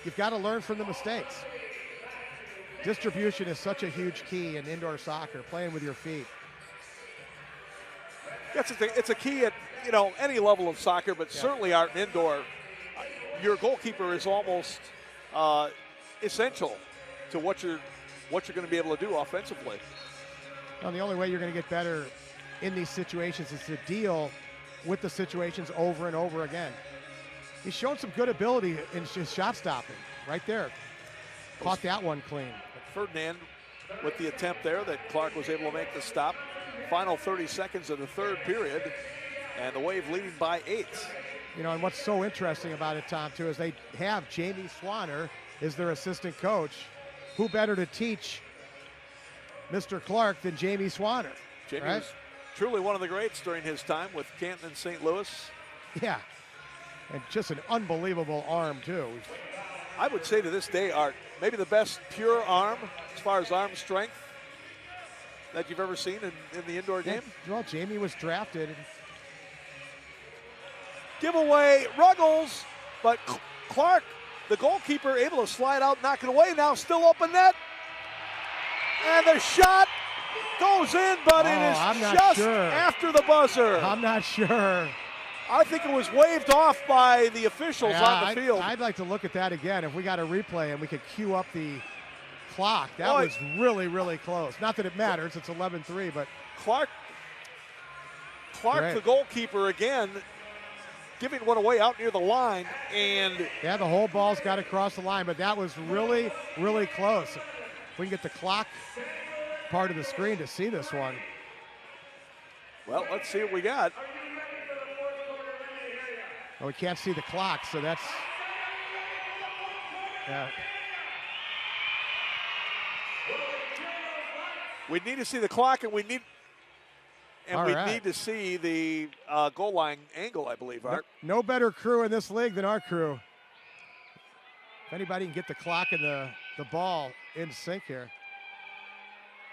you've got to learn from the mistakes. Distribution is such a huge key in indoor soccer, playing with your feet. It's a key at any level of soccer, but certainly our indoor. Your goalkeeper is almost essential to what you're going to be able to do offensively. Well, the only way you're going to get better in these situations is to deal with the situations over and over again. He's shown some good ability in his shot stopping right there. Caught that one clean. Ferdinand with the attempt there that Clark was able to make the stop. Final 30 seconds of the third period, and the Wave leading by 8. You know, and what's so interesting about it, Tom, too, is they have Jamie Swanner as their assistant coach. Who better to teach Mr. Clark than Jamie Swanner? Jamie right? was truly one of the greats during his time with Canton and St. Louis. Yeah, and just an unbelievable arm, too. I would say to this day, Art, maybe the best pure arm as far as arm strength that you've ever seen in the indoor game. Well, Jamie was drafted. Giveaway, Ruggles, but Clark, the goalkeeper, able to slide out, knock it away. Now still open net. And the shot goes in, but it is just after the buzzer. I'm not sure. I think it was waved off by the officials on the field. I'd like to look at that again. If we got a replay and we could cue up the clock, that was really, really close. Not that it matters, it's 11-3, but. Clark, the goalkeeper, again, giving one away out near the line, and. Yeah, the whole ball's got across the line, but that was really, really close. If we can get the clock part of the screen to see this one. Well, let's see what we got. Well, we can't see the clock, so that's. Yeah. We need to see the clock, and we need to see the goal line angle, I believe, Art. No better crew in this league than our crew. If anybody can get the clock and the ball in sync here.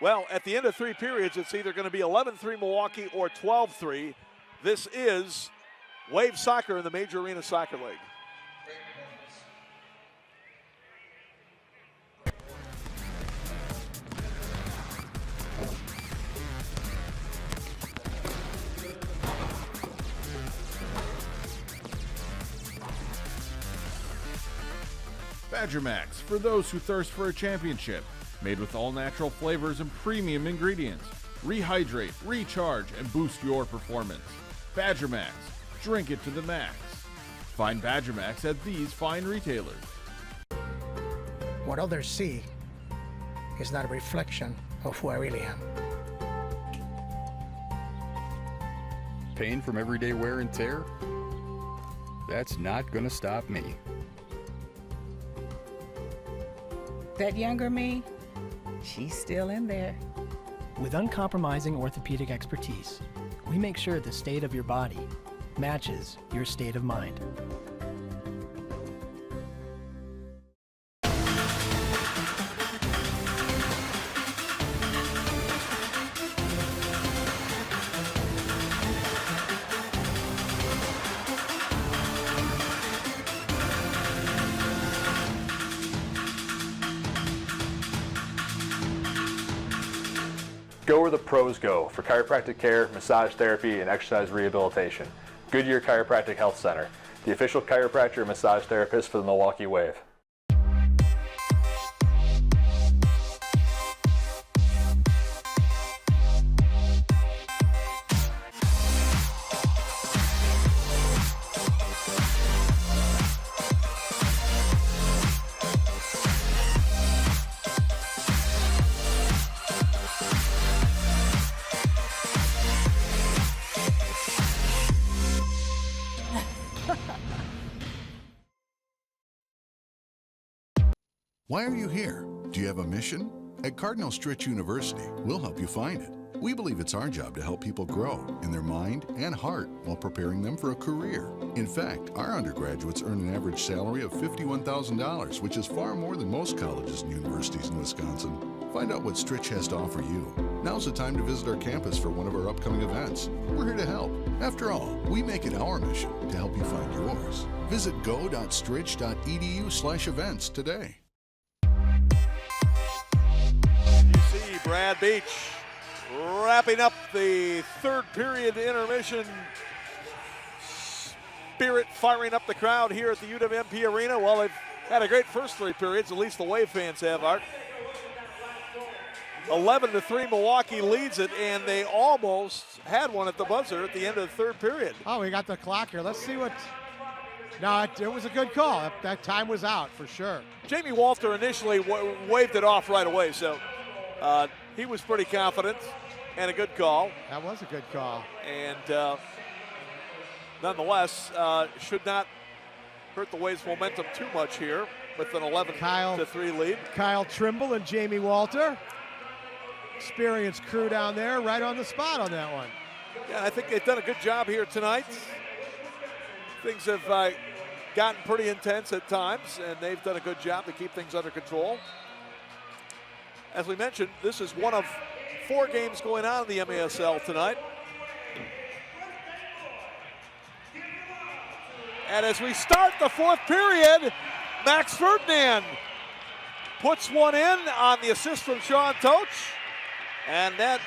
Well, at the end of 3 periods, it's either going to be 11-3 Milwaukee or 12-3. This is Wave Soccer in the Major Arena Soccer League. Badger Max, for those who thirst for a championship. Made with all natural flavors and premium ingredients. Rehydrate, recharge, and boost your performance. Badger Max, drink it to the max. Find Badger Max at these fine retailers. What others see is not a reflection of who I really am. Pain from everyday wear and tear? That's not gonna stop me. That younger me, she's still in there. With uncompromising orthopedic expertise, we make sure the state of your body matches your state of mind. Go where the pros go for chiropractic care, massage therapy, and exercise rehabilitation. Goodyear Chiropractic Health Center, the official chiropractor and massage therapist for the Milwaukee Wave. Why are you here? Do you have a mission? At Cardinal Stritch University, we'll help you find it. We believe it's our job to help people grow in their mind and heart while preparing them for a career. In fact, our undergraduates earn an average salary of $51,000, which is far more than most colleges and universities in Wisconsin. Find out what Stritch has to offer you. Now's the time to visit our campus for one of our upcoming events. We're here to help. After all, we make it our mission to help you find yours. Visit go.stritch.edu/events today. Brad Beach wrapping up the third period intermission. Spirit firing up the crowd here at the UWMP Arena. Well, they've Had a great first 3 periods, at least the Wave fans have, Art. 11-3, Milwaukee leads it, and they almost had one at the buzzer at the end of the 3rd period. Oh, we got the clock here. Let's see what. No, it was a good call. That time was out for sure. Jamie Walter initially waved it off right away, so he was pretty confident, and a good call. That was a good call. And nonetheless, should not hurt the Waves' momentum too much here with an 11-3 lead. Kyle Trimble and Jamie Walter. Experienced crew down there, right on the spot on that one. Yeah, I think they've done a good job here tonight. Things have gotten pretty intense at times, and they've done a good job to keep things under control. As we mentioned, this is one of 4 games going on in the MASL tonight. And as we start the 4th period, Max Ferdinand puts one in on the assist from Sean Toach, and that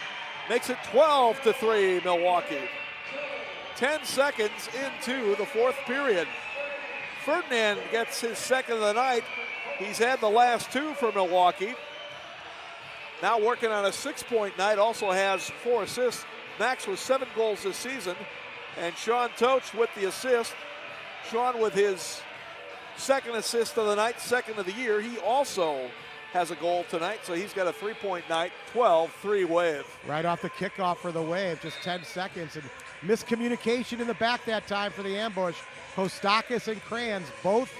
makes it 12-3 Milwaukee. 10 seconds into the 4th period. Ferdinand gets his 2nd of the night. He's had the last 2 for Milwaukee. Now working on a 6-point night, also has 4 assists. Max with 7 goals this season, and Sean Toach with the assist. Sean with his 2nd assist of the night, 2nd of the year. He also has a goal tonight, so he's got a 3-point night, 12-3 Wave. Right off the kickoff for the Wave, just 10 seconds. And miscommunication in the back that time for the ambush. Kostakis and Kranz both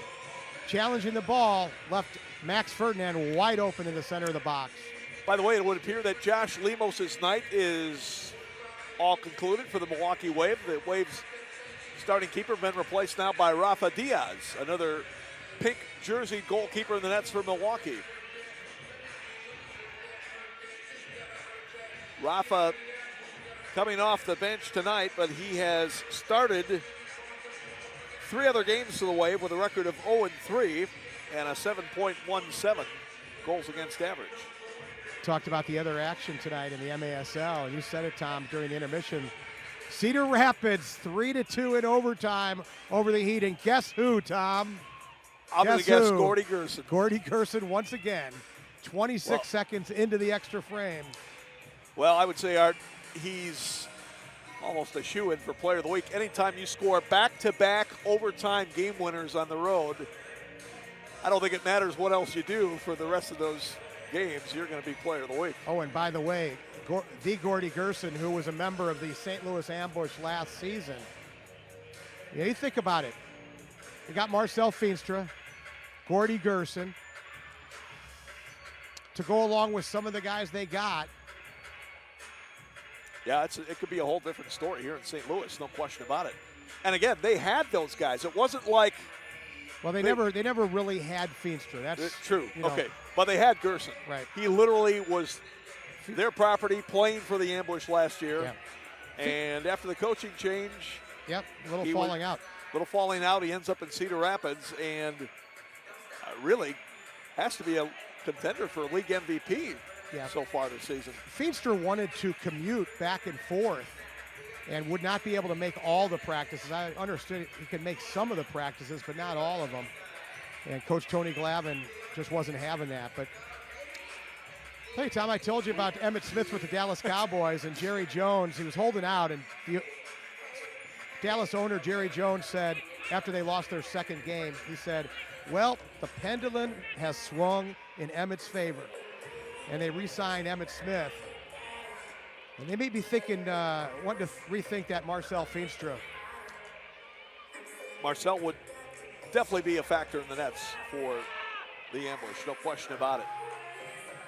challenging the ball, left Max Ferdinand wide open in the center of the box. By the way, it would appear that Josh Lemos' night is all concluded for the Milwaukee Wave. The Wave's starting keeper been replaced now by Rafa Diaz, another pink jersey goalkeeper in the nets for Milwaukee. Rafa coming off the bench tonight, but he has started 3 other games for the Wave with a record of 0-3 and a 7.17 goals against average. Talked about the other action tonight in the MASL, and you said it, Tom, during the intermission. Cedar Rapids 3-2 in overtime over the Heat, and guess who, Tom? I'm going to guess Gordy Gerson. Gordy Gerson once again, 26 seconds into the extra frame. Well, I would say, Art, he's almost a shoo-in for Player of the Week. Anytime you score back-to-back overtime game winners on the road, I don't think it matters what else you do for the rest of those games. You're going to be Player of the Week. Oh, and by the way, the Gordy Gerson, who was a member of the St. Louis Ambush last season. Yeah, you think about it. You got Marcel Feenstra, Gordy Gerson, to go along with some of the guys they got. Yeah, it could be a whole different story here in St. Louis, no question about it. And again, they had those guys. It wasn't like Well, they never really had Feenstra. That's true. You know. Okay, but they had Gerson. Right. He literally was their property, playing for the Ambush last year. Yeah. And after the coaching change, a little falling out. He ends up in Cedar Rapids, and really has to be a contender for league MVP so far this season. Feenstra wanted to commute back and forth and would not be able to make all the practices. I understood he could make some of the practices, but not all of them. And Coach Tony Glavin just wasn't having that. But tell you, Tom, I told you about Emmett Smith with the Dallas Cowboys and Jerry Jones. He was holding out, and the Dallas owner Jerry Jones said after they lost their 2nd game, he said, well, the pendulum has swung in Emmett's favor. And they re-signed Emmett Smith. And they may be thinking, wanting to rethink that Marcel Feenstra. Marcel would definitely be a factor in the nets for the Ambush, no question about it.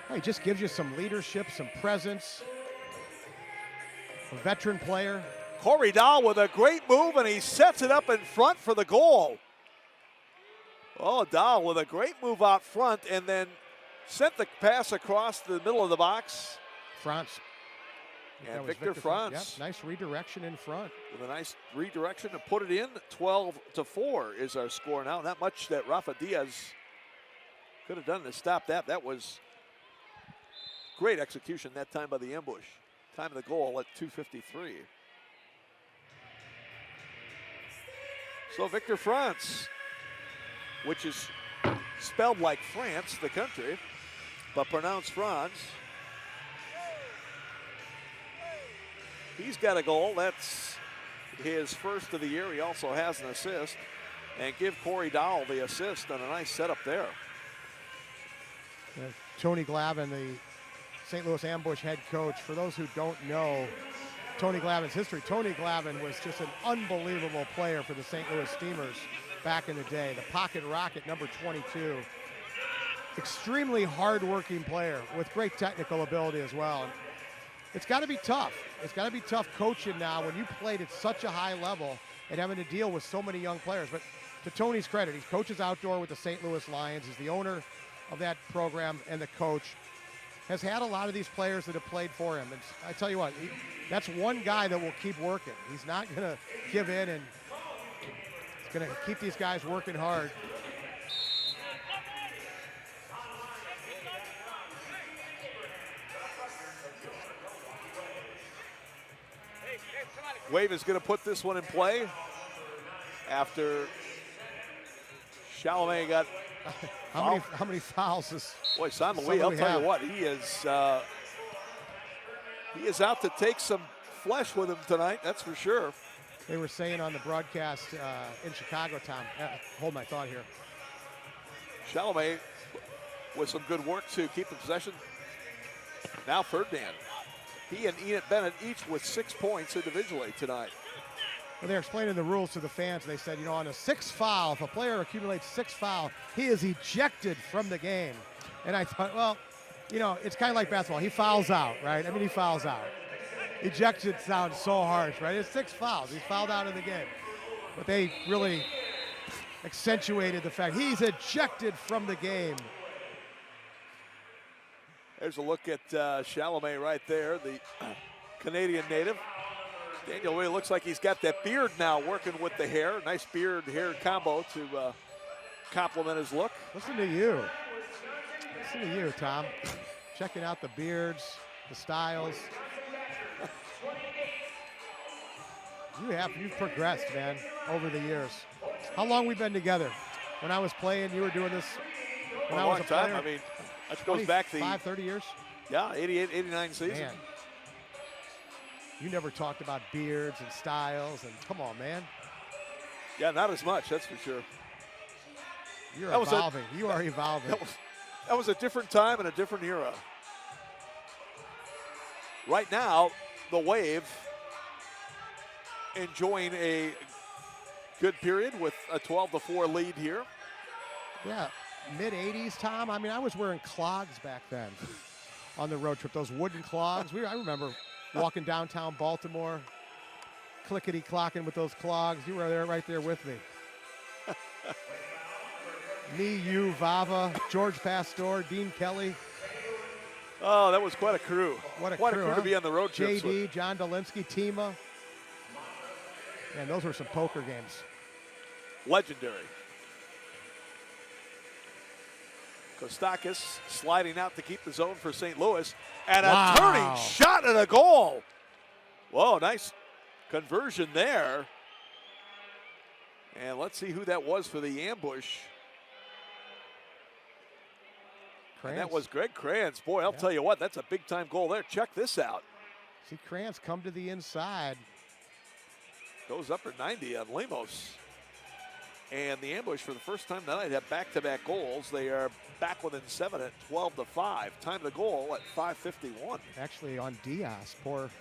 Well, he just gives you some leadership, some presence. A veteran player. Corey Dahl with a great move, and he sets it up in front for the goal. Oh, Dahl with a great move out front, and then sent the pass across the middle of the box. France. And Victor France. Yep, nice redirection in front. With a nice redirection to put it in. 12-4 is our score now. Not much that Rafa Diaz could have done to stop that. That was great execution that time by the Ambush. Time of the goal at 2:53. So Victor France, which is spelled like France, the country, but pronounced Franz. He's got a goal. That's his first of the year. He also has an assist. And give Corey Dowell the assist on a nice setup there. Tony Glavin, the St. Louis Ambush head coach. For those who don't know Tony Glavin's history, Tony Glavin was just an unbelievable player for the St. Louis Steamers back in the day. The pocket rocket, number 22. Extremely hard-working player with great technical ability as well. And it's got to be tough. It's got to be tough coaching now when you played at such a high level and having to deal with so many young players. But to Tony's credit, he coaches outdoor with the St. Louis Lions. He's the owner of that program and the coach. Has had a lot of these players that have played for him. And I tell you what, that's one guy that will keep working. He's not going to give in, and he's going to keep these guys working hard. Wave is going to put this one in play after Chalamet got how many fouls is boy, San Luis, I'll tell you what, he is out to take some flesh with him tonight, that's for sure. They were saying on the broadcast in Chicago, Tom, hold my thought here. Chalamet with some good work to keep the possession. Now Ferdinand. He and Enid Bennett each with 6 points individually tonight. Well, they're explaining the rules to the fans. They said, you know, on a 6 foul, if a player accumulates 6 fouls, he is ejected from the game. And I thought, well, you know, it's kind of like basketball. He fouls out, right? I mean, he fouls out. Ejected sounds so harsh, right? It's 6 fouls. He's fouled out of the game. But they really accentuated the fact he's ejected from the game. There's a look at Chalamet right there, the Canadian native. Daniel really looks like he's got that beard now working with the hair. Nice beard-hair combo to complement his look. Listen to you. Listen to you, Tom. Checking out the beards, the styles. You've progressed, man, over the years. How long we been together? When I was playing, you were doing this when I was a player? I mean, that goes back 30 years? Yeah, 88, 89 season. Man. You never talked about beards and styles, and come on, man. Yeah, not as much, that's for sure. You're evolving. You are evolving. That was a different time and a different era. Right now, the Wave enjoying a good period with a 12-4 lead here. Yeah, mid-'80s, Tom. I mean, I was wearing clogs back then on the road trip, those wooden clogs. I remember walking downtown Baltimore, clickety-clocking with those clogs. You were there, right there with me. Me, you, Vava, George Pastor, Dean Kelly. Oh, that was quite a crew. What a crew huh? to be on the road trip. JD, John Dolinsky, Tima. Man, those were some poker games. Legendary. Kostakis sliding out to keep the zone for St. Louis. And a turning shot and a goal. Whoa, nice conversion there. And let's see who that was for the ambush. And that was Greg Kranz. Boy, I'll tell you what, that's a big-time goal there. Check this out. See Kranz come to the inside. Goes upper 90 on Lemos. And the ambush for the first time tonight have back-to-back goals. They are back within 7 at 12-5. Time to goal at 5:51. Actually on Diaz, poor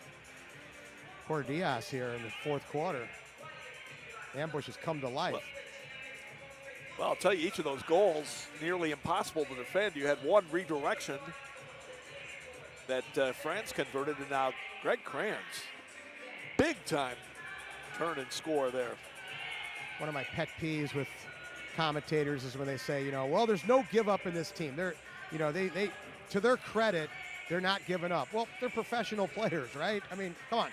Diaz here in the fourth quarter. The ambush has come to life. Well, I'll tell you, each of those goals, nearly impossible to defend. You had one redirection that France converted, and now Greg Kranz, big-time turn and score there. One of my pet peeves with commentators is when they say, you know, well, there's no give up in this team. They're, you know, they to their credit, they're not giving up. Well, they're professional players, right? I mean, come on.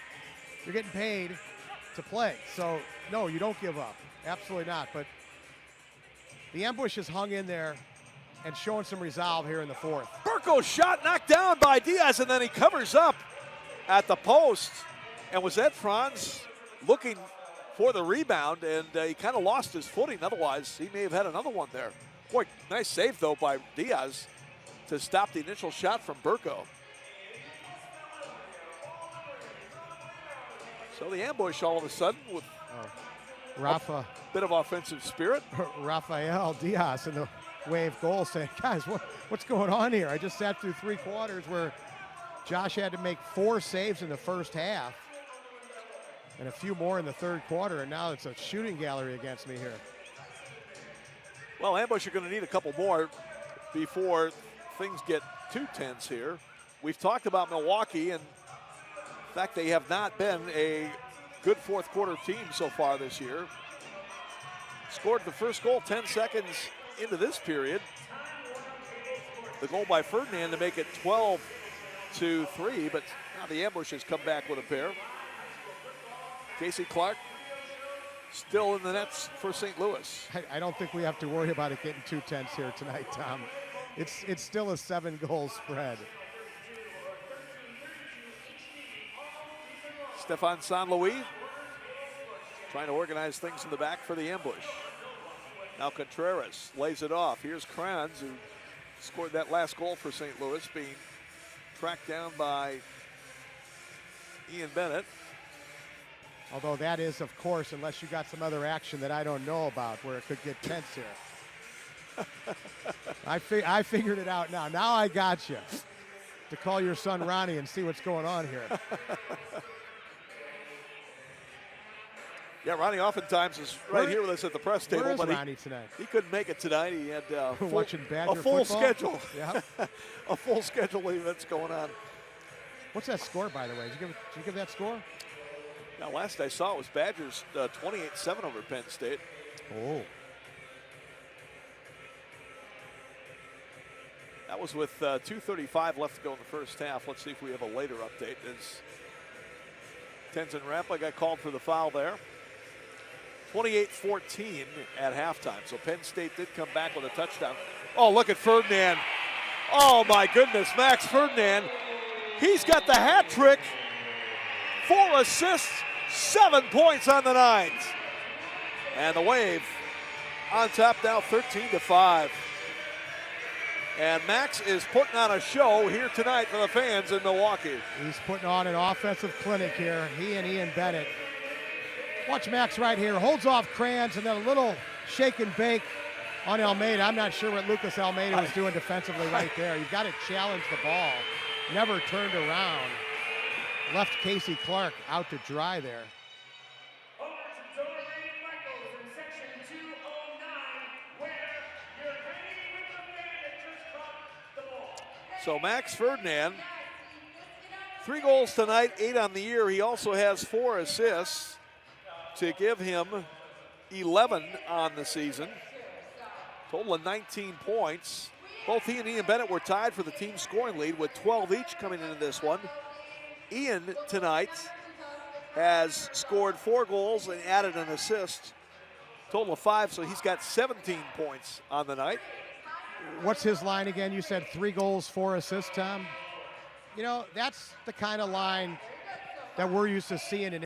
You're getting paid to play. So, no, you don't give up. Absolutely not. But the ambush is hung in there and showing some resolve here in the fourth. Burko's shot knocked down by Diaz, and then he covers up at the post. And was that Franz looking for the rebound, and he kind of lost his footing. Otherwise, he may have had another one there. Boy, nice save, though, by Diaz to stop the initial shot from Burko. So the ambush all of a sudden with Rafa. a bit of offensive spirit. Rafael Diaz in the Wave goal saying, guys, what's going on here? I just sat through 3 quarters where Josh had to make 4 saves in the first half and a few more in the third quarter, and now it's a shooting gallery against me here. Well, Ambush are going to need a couple more before things get too tense here. We've talked about Milwaukee, and in fact, they have not been a good fourth quarter team so far this year. Scored the first goal 10 seconds into this period. The goal by Ferdinand to make it 12-3, but now the Ambush has come back with a pair. Casey Clark still in the nets for St. Louis. I don't think we have to worry about it getting too tense here tonight, Tom. It's still a 7-goal spread. Stefan Saint-Louis trying to organize things in the back for the Ambush. Now Contreras lays it off. Here's Kranz, who scored that last goal for St. Louis, being tracked down by Ian Bennett. Although that is, of course, unless you got some other action that I don't know about where it could get tense here. I figured it out now. Now I got you to call your son Ronnie and see what's going on here. Yeah, Ronnie oftentimes is right here with us at the press table. Where is but Ronnie tonight? He couldn't make it tonight. He had watching Badger a full football? schedule. Yeah. A full schedule of events going on. What's that score, by the way? Did you give that score? Now, last I saw it was Badgers 28-7 over Penn State. Oh. That was with 2:35 left to go in the first half. Let's see if we have a later update. As Tenzin Rampa got called for the foul there. 28-14 at halftime. So Penn State did come back with a touchdown. Oh, look at Ferdinand. Oh, my goodness, Max Ferdinand. He's got the hat trick. 4 assists, 7 points on the Nines. And the Wave on top now 13-5. And Max is putting on a show here tonight for the fans in Milwaukee. He's putting on an offensive clinic here, he and Ian Bennett. Watch Max right here, holds off Kranz, and then a little shake and bake on Almeida. I'm not sure what Lucas Almeida was doing defensively right there. You've got to challenge the ball. Never turned around. Left Casey Clark out to dry there. So Max Ferdinand, 3 goals tonight, 8 on the year. He also has 4 assists to give him 11 on the season. Total of 19 points. Both he and Ian Bennett were tied for the team scoring lead with 12 each coming into this one. Ian tonight has scored 4 goals and added an assist. Total of 5, so he's got 17 points on the night. What's his line again? You said 3 goals, 4 assists, Tom? You know, that's the kind of line that we're used to seeing in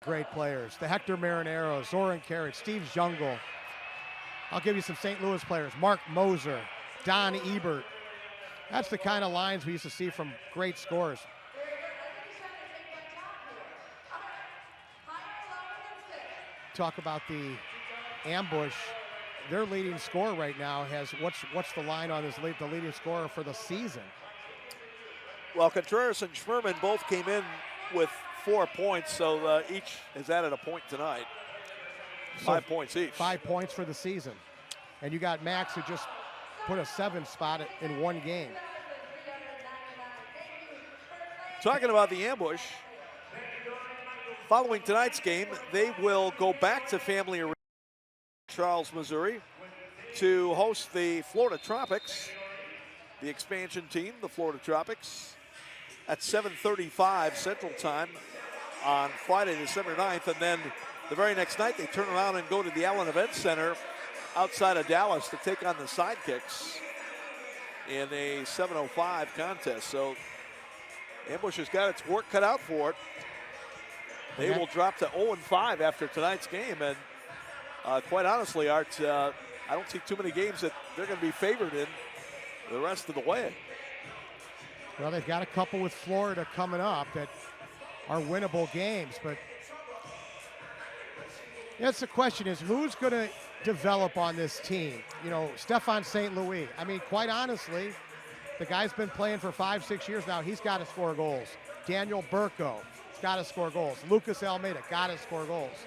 great players. The Hector Marinero, Zoran Karic, Steve Jungle. I'll give you some St. Louis players. Mark Moser, Don Ebert. That's the kind of lines we used to see from great scorers. Talk about the Ambush. Their leading scorer right now has, what's the line on the leading scorer for the season? Well, Contreras and Schmerman both came in with 4 points, so each has added a point tonight. 5 points each. 5 points for the season. And you got Max, who just put a 7 spot in 1 game. Talking about the Ambush, following tonight's game, they will go back to Family Arena, Charles, Missouri, to host the Florida Tropics, the expansion team, the Florida Tropics, at 7:35 Central Time on Friday, December 9th. And then the very next night, they turn around and go to the Allen Event Center outside of Dallas to take on the Sidekicks in a 7:05 contest. So Ambush has got its work cut out for it. They will drop to 0-5 after tonight's game. And quite honestly, Art, I don't see too many games that they're going to be favored in the rest of the way. Well, they've got a couple with Florida coming up that are winnable games, but that's the question is who's going to develop on this team? You know, Stephon St. Louis. I mean, quite honestly, the guy's been playing for 5-6 years now. He's got to score goals. Daniel Burko, he's got to score goals. Lucas Almeida, got to score goals.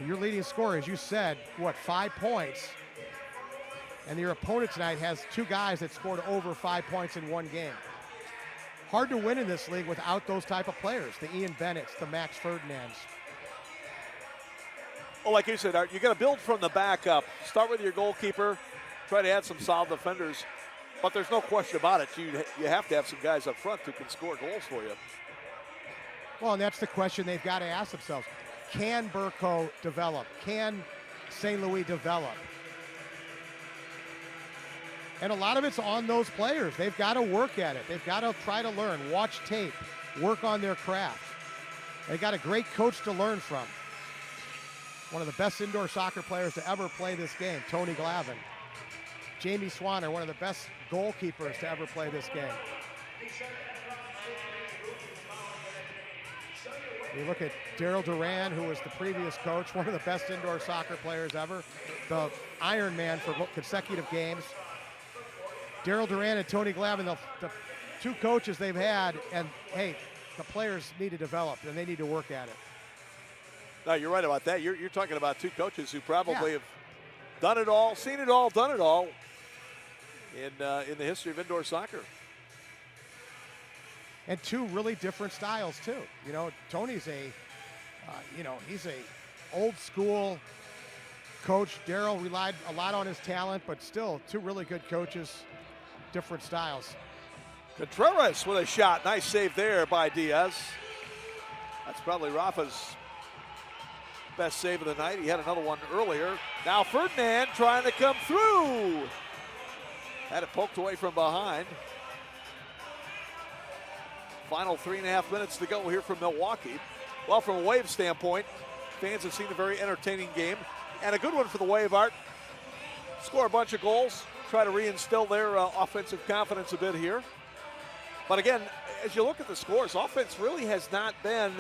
Your leading scorer, as you said, 5 points? And your opponent tonight has 2 guys that scored over 5 points in one game. Hard to win in this league without those type of players, the Ian Bennett's, the Max Ferdinands. Well, like you said, Art, you got to build from the back up. Start with your goalkeeper, try to add some solid defenders. But there's no question about it. You have to have some guys up front who can score goals for you. Well, and that's the question they've got to ask themselves. Can Burko develop? Can St. Louis develop? And a lot of it's on those players. They've got to work at it. They've got to try to learn, watch tape, work on their craft. They got a great coach to learn from. One of the best indoor soccer players to ever play this game, Tony Glavin. Jamie Swanner, one of the best goalkeepers to ever play this game. You look at Daryl Duran, who was the previous coach, one of the best indoor soccer players ever, the Iron Man for consecutive games. Daryl Duran and Tony Glavin, the 2 coaches they've had, and hey, the players need to develop, and they need to work at it. No, you're right about that. You're talking about 2 coaches who probably have done it all, seen it all, done it all in the history of indoor soccer. And 2 really different styles too. You know, Tony's he's a old school coach. Daryl relied a lot on his talent, but still 2 really good coaches, different styles. Contreras with a shot. Nice save there by Diaz. That's probably Rafa's best save of the night. He had another one earlier. Now Ferdinand trying to come through. Had it poked away from behind. Final 3.5 minutes to go here from Milwaukee. Well, from a Wave standpoint, fans have seen a very entertaining game and a good one for the Wave, Art. Score a bunch of goals, try to reinstill their offensive confidence a bit here. But again, as you look at the scores, offense really has not been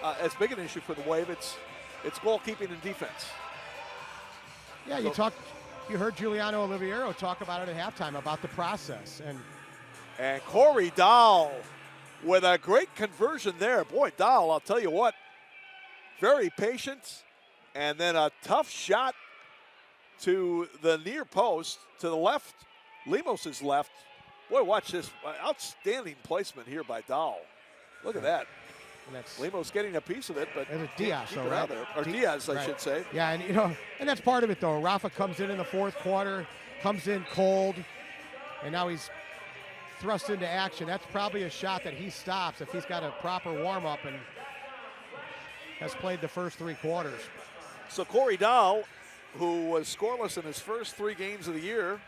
as big an issue for the Wave. It's goalkeeping and defense. Yeah, you heard Giuliano Oliviero talk about it at halftime about the process. And Corey Dahl with a great conversion there. Boy, Dahl, I'll tell you what, very patient, and then a tough shot to the near post, to the left, Limos' left. Boy, watch this. Outstanding placement here by Dahl. Look at that. Limos getting a piece of it, but it's Diaz, keep it out there. Or Diaz, I should say. Yeah, and that's part of it, though. Rafa comes in the 4th quarter, comes in cold, and now he's thrust into action. That's probably a shot that he stops if he's got a proper warm-up and has played the first 3 quarters. So Corey Dahl, who was scoreless in his first 3 games of the year,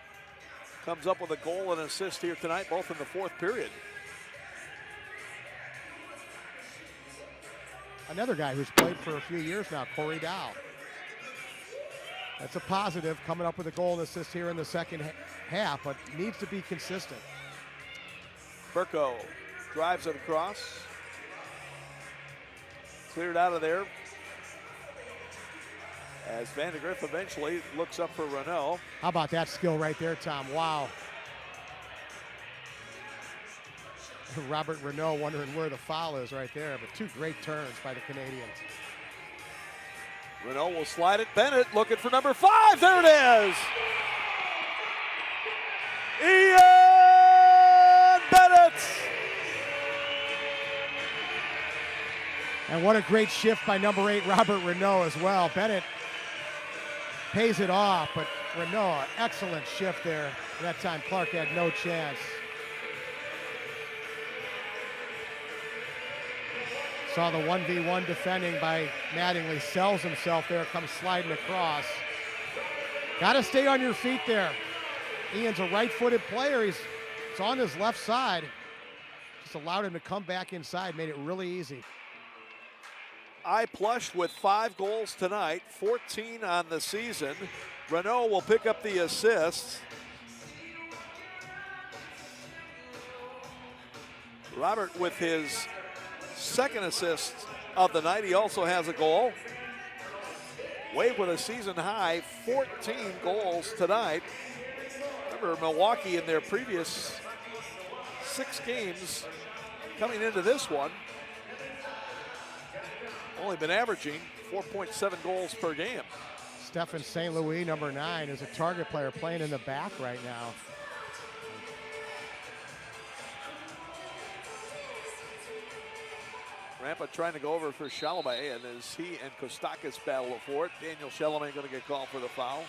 comes up with a goal and assist here tonight, both in the 4th period. Another guy who's played for a few years now, Corey Dahl. That's a positive, coming up with a goal and assist here in the second half, but needs to be consistent. Burko drives it across. Cleared out of there. As Van de Griff eventually looks up for Renault. How about that skill right there, Tom? Wow. Robert Renault wondering where the foul is right there, but 2 great turns by the Canadians. Renault will slide it. Bennett looking for number 5. There it is. Ian Bennett. And what a great shift by number 8, Robert Renault as well. Bennett pays it off, but Renault, excellent shift there. That time Clark had no chance. Saw the 1v1 defending by Mattingly, sells himself there, comes sliding across. Got to stay on your feet there. Ian's a right-footed player. It's on his left side. Just allowed him to come back inside, made it really easy. eye plush with 5 goals tonight, 14 on the season. Renault will pick up the assists. Robert with his second assist of the night. He also has a goal. Wave with a season high 14 goals tonight. Remember, Milwaukee in their previous 6 games coming into this one only been averaging 4.7 goals per game. Stephen St. Louis, number 9, is a target player playing in the back right now. Rampa trying to go over for Chalamet, and as he and Kostakis battle for it, Daniel Chalamet going to get called for the foul.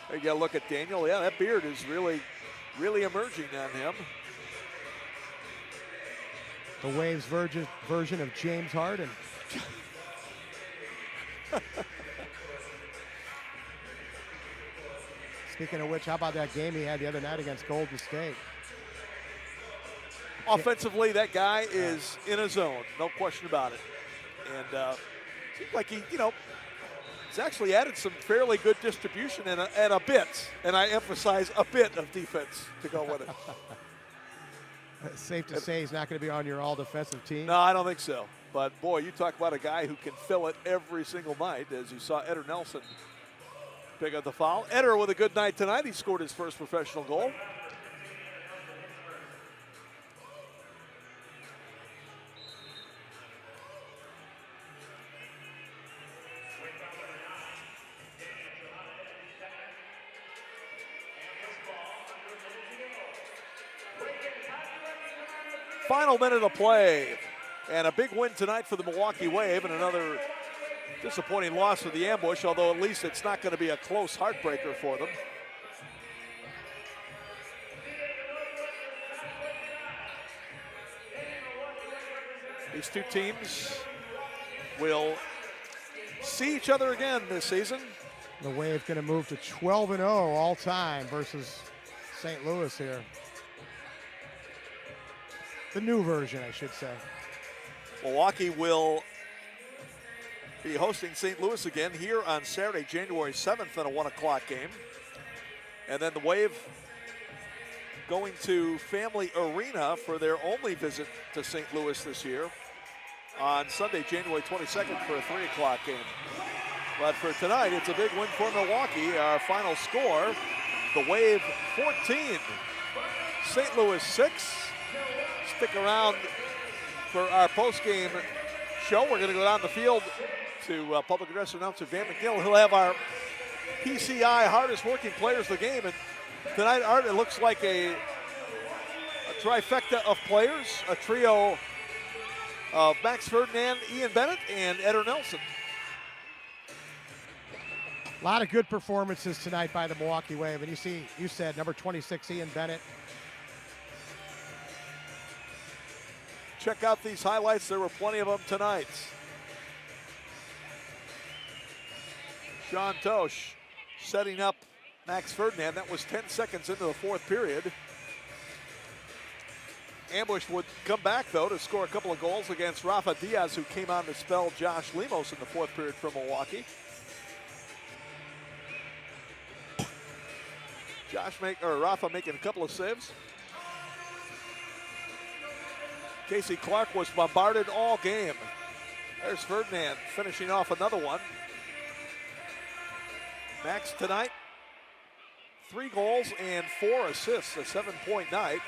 There you got to look at Daniel. Yeah, that beard is really emerging on him. The Waves version of James Harden. Speaking of which, how about that game he had the other night against Golden State? Offensively, that guy is in a zone, no question about it. And seems like he, he's actually added some fairly good distribution and a bit, and I emphasize a bit of defense to go with it. It's safe to say he's not going to be on your all-defensive team. No, I don't think so. But, boy, you talk about a guy who can fill it every single night, as you saw Eder Nelson pick up the foul. Eder with a good night tonight. He scored his first professional goal. Final minute of play, and a big win tonight for the Milwaukee Wave, and another disappointing loss for the Ambush, although at least it's not going to be a close heartbreaker for them. These two teams will see each other again this season. The Wave going to move to 12-0 all time versus St. Louis here. The new version, I should say. Milwaukee will be hosting St. Louis again here on Saturday, January 7th in a 1 o'clock game. And then the Wave going to Family Arena for their only visit to St. Louis this year on Sunday, January 22nd for a 3 o'clock game. But for tonight, it's a big win for Milwaukee. Our final score, the Wave 14, St. Louis 6. Stick around for our post-game show. We're going to go down the field to public address announcer Van McGill. He'll have our PCI hardest working players of the game. And tonight, Art, it looks like a trifecta of players, a trio of Max Ferdinand, Ian Bennett, and Eder Nelson. A lot of good performances tonight by the Milwaukee Wave. And you said number 26, Ian Bennett. Check out these highlights. There were plenty of them tonight. Sean Tosh setting up Max Ferdinand. That was 10 seconds into the 4th period. Ambush would come back, though, to score a couple of goals against Rafa Diaz, who came on to spell Josh Lemos in the 4th period for Milwaukee. Rafa making a couple of saves. Casey Clark was bombarded all game. There's Ferdinand finishing off another one. Max tonight, 3 goals and 4 assists, a 7-point night.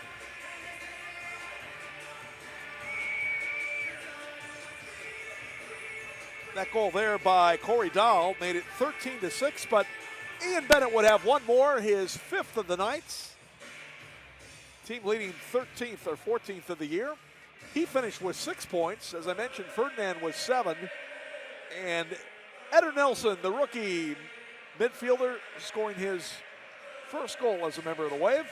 That goal there by Corey Dahl made it 13-6, but Ian Bennett would have one more, his 5th of the night. Team leading 13th or 14th of the year. He finished with 6 points. As I mentioned, Ferdinand was 7. And Eder Nelson, the rookie midfielder, scoring his first goal as a member of the Wave.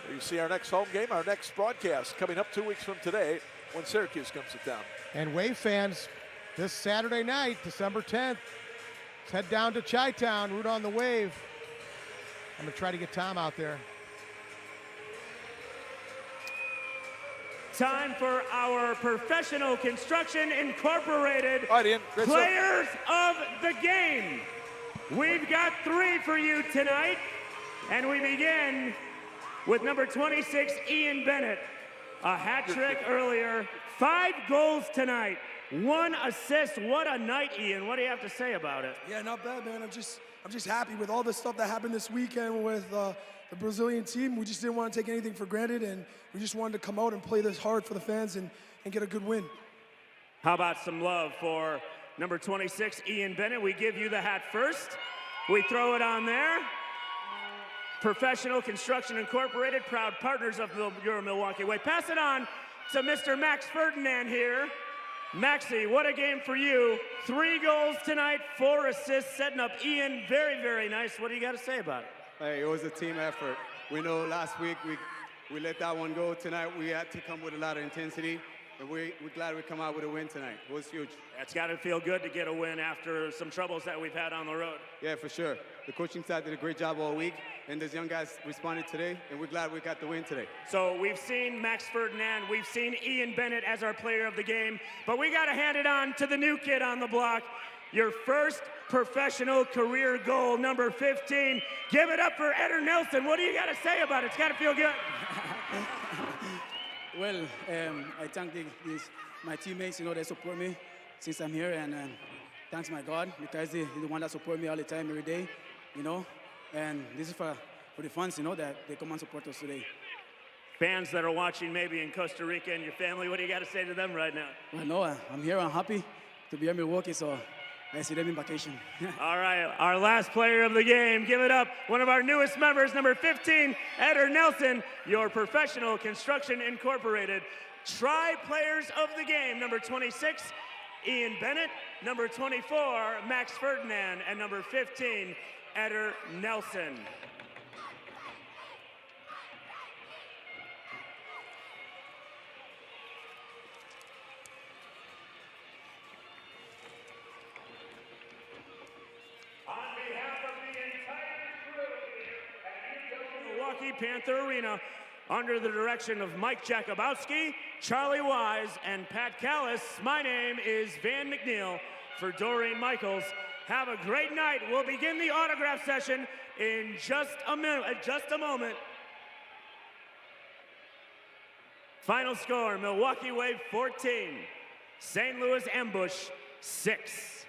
There you see our next home game, our next broadcast coming up 2 weeks from today when Syracuse comes to town. And Wave fans, this Saturday night, December 10th, let's head down to Chi-Town, root on the Wave. I'm going to try to get Tom out there. time for our Professional Construction Incorporated All right, Ian. Great stuff. Players of the Game. We've got 3 for you tonight, and we begin with number 26, Ian Bennett. A hat trick earlier, 5 goals tonight, 1 assist. What a night, Ian. What do you have to say about it? Yeah, not bad, man. I'm just happy with all the stuff that happened this weekend with the Brazilian team. We just didn't want to take anything for granted, and we just wanted to come out and play this hard for the fans and get a good win. How about some love for number 26, Ian Bennett? We give you the hat first. We throw it on there. Professional Construction Incorporated, proud partners of your Milwaukee way. Pass it on to Mr. Max Ferdinand here. Maxie, what a game for you. 3 goals tonight, 4 assists, setting up Ian. Very, very nice. What do you got to say about it? Hey, it was a team effort. We know last week we let that one go. Tonight we had to come with a lot of intensity, and we're glad we come out with a win tonight. It was huge. It's got to feel good to get a win after some troubles that we've had on the road. Yeah, for sure. The coaching staff did a great job all week, and those young guys responded today, and we're glad we got the win today. So we've seen Max Ferdinand, we've seen Ian Bennett as our player of the game, but we got to hand it on to the new kid on the block. Your first professional career goal, number 15. Give it up for Eder Nelson. What do you got to say about it? It's got to feel good. Well, I thank my teammates, they support me since I'm here, and thanks my God, because they're the one that support me all the time, every day, and this is for the fans, that they come and support us today. Fans that are watching maybe in Costa Rica and your family, what do you got to say to them right now? Well, no, I'm here, I'm happy to be here in Milwaukee, so I see them in vacation. All right, our last player of the game, give it up, one of our newest members, number 15, Eder Nelson, your Professional Construction Incorporated Tri-Players of the Game, number 26, Ian Bennett, number 24, Max Ferdinand, and number 15, Eder Nelson. Milwaukee Panther Arena, under the direction of Mike Jakubowski, Charlie Wise, and Pat Callis. My name is Van McNeil for Doreen Michaels. Have a great night. We'll begin the autograph session in just a moment. Final score, Milwaukee Wave 14, St. Louis Ambush 6.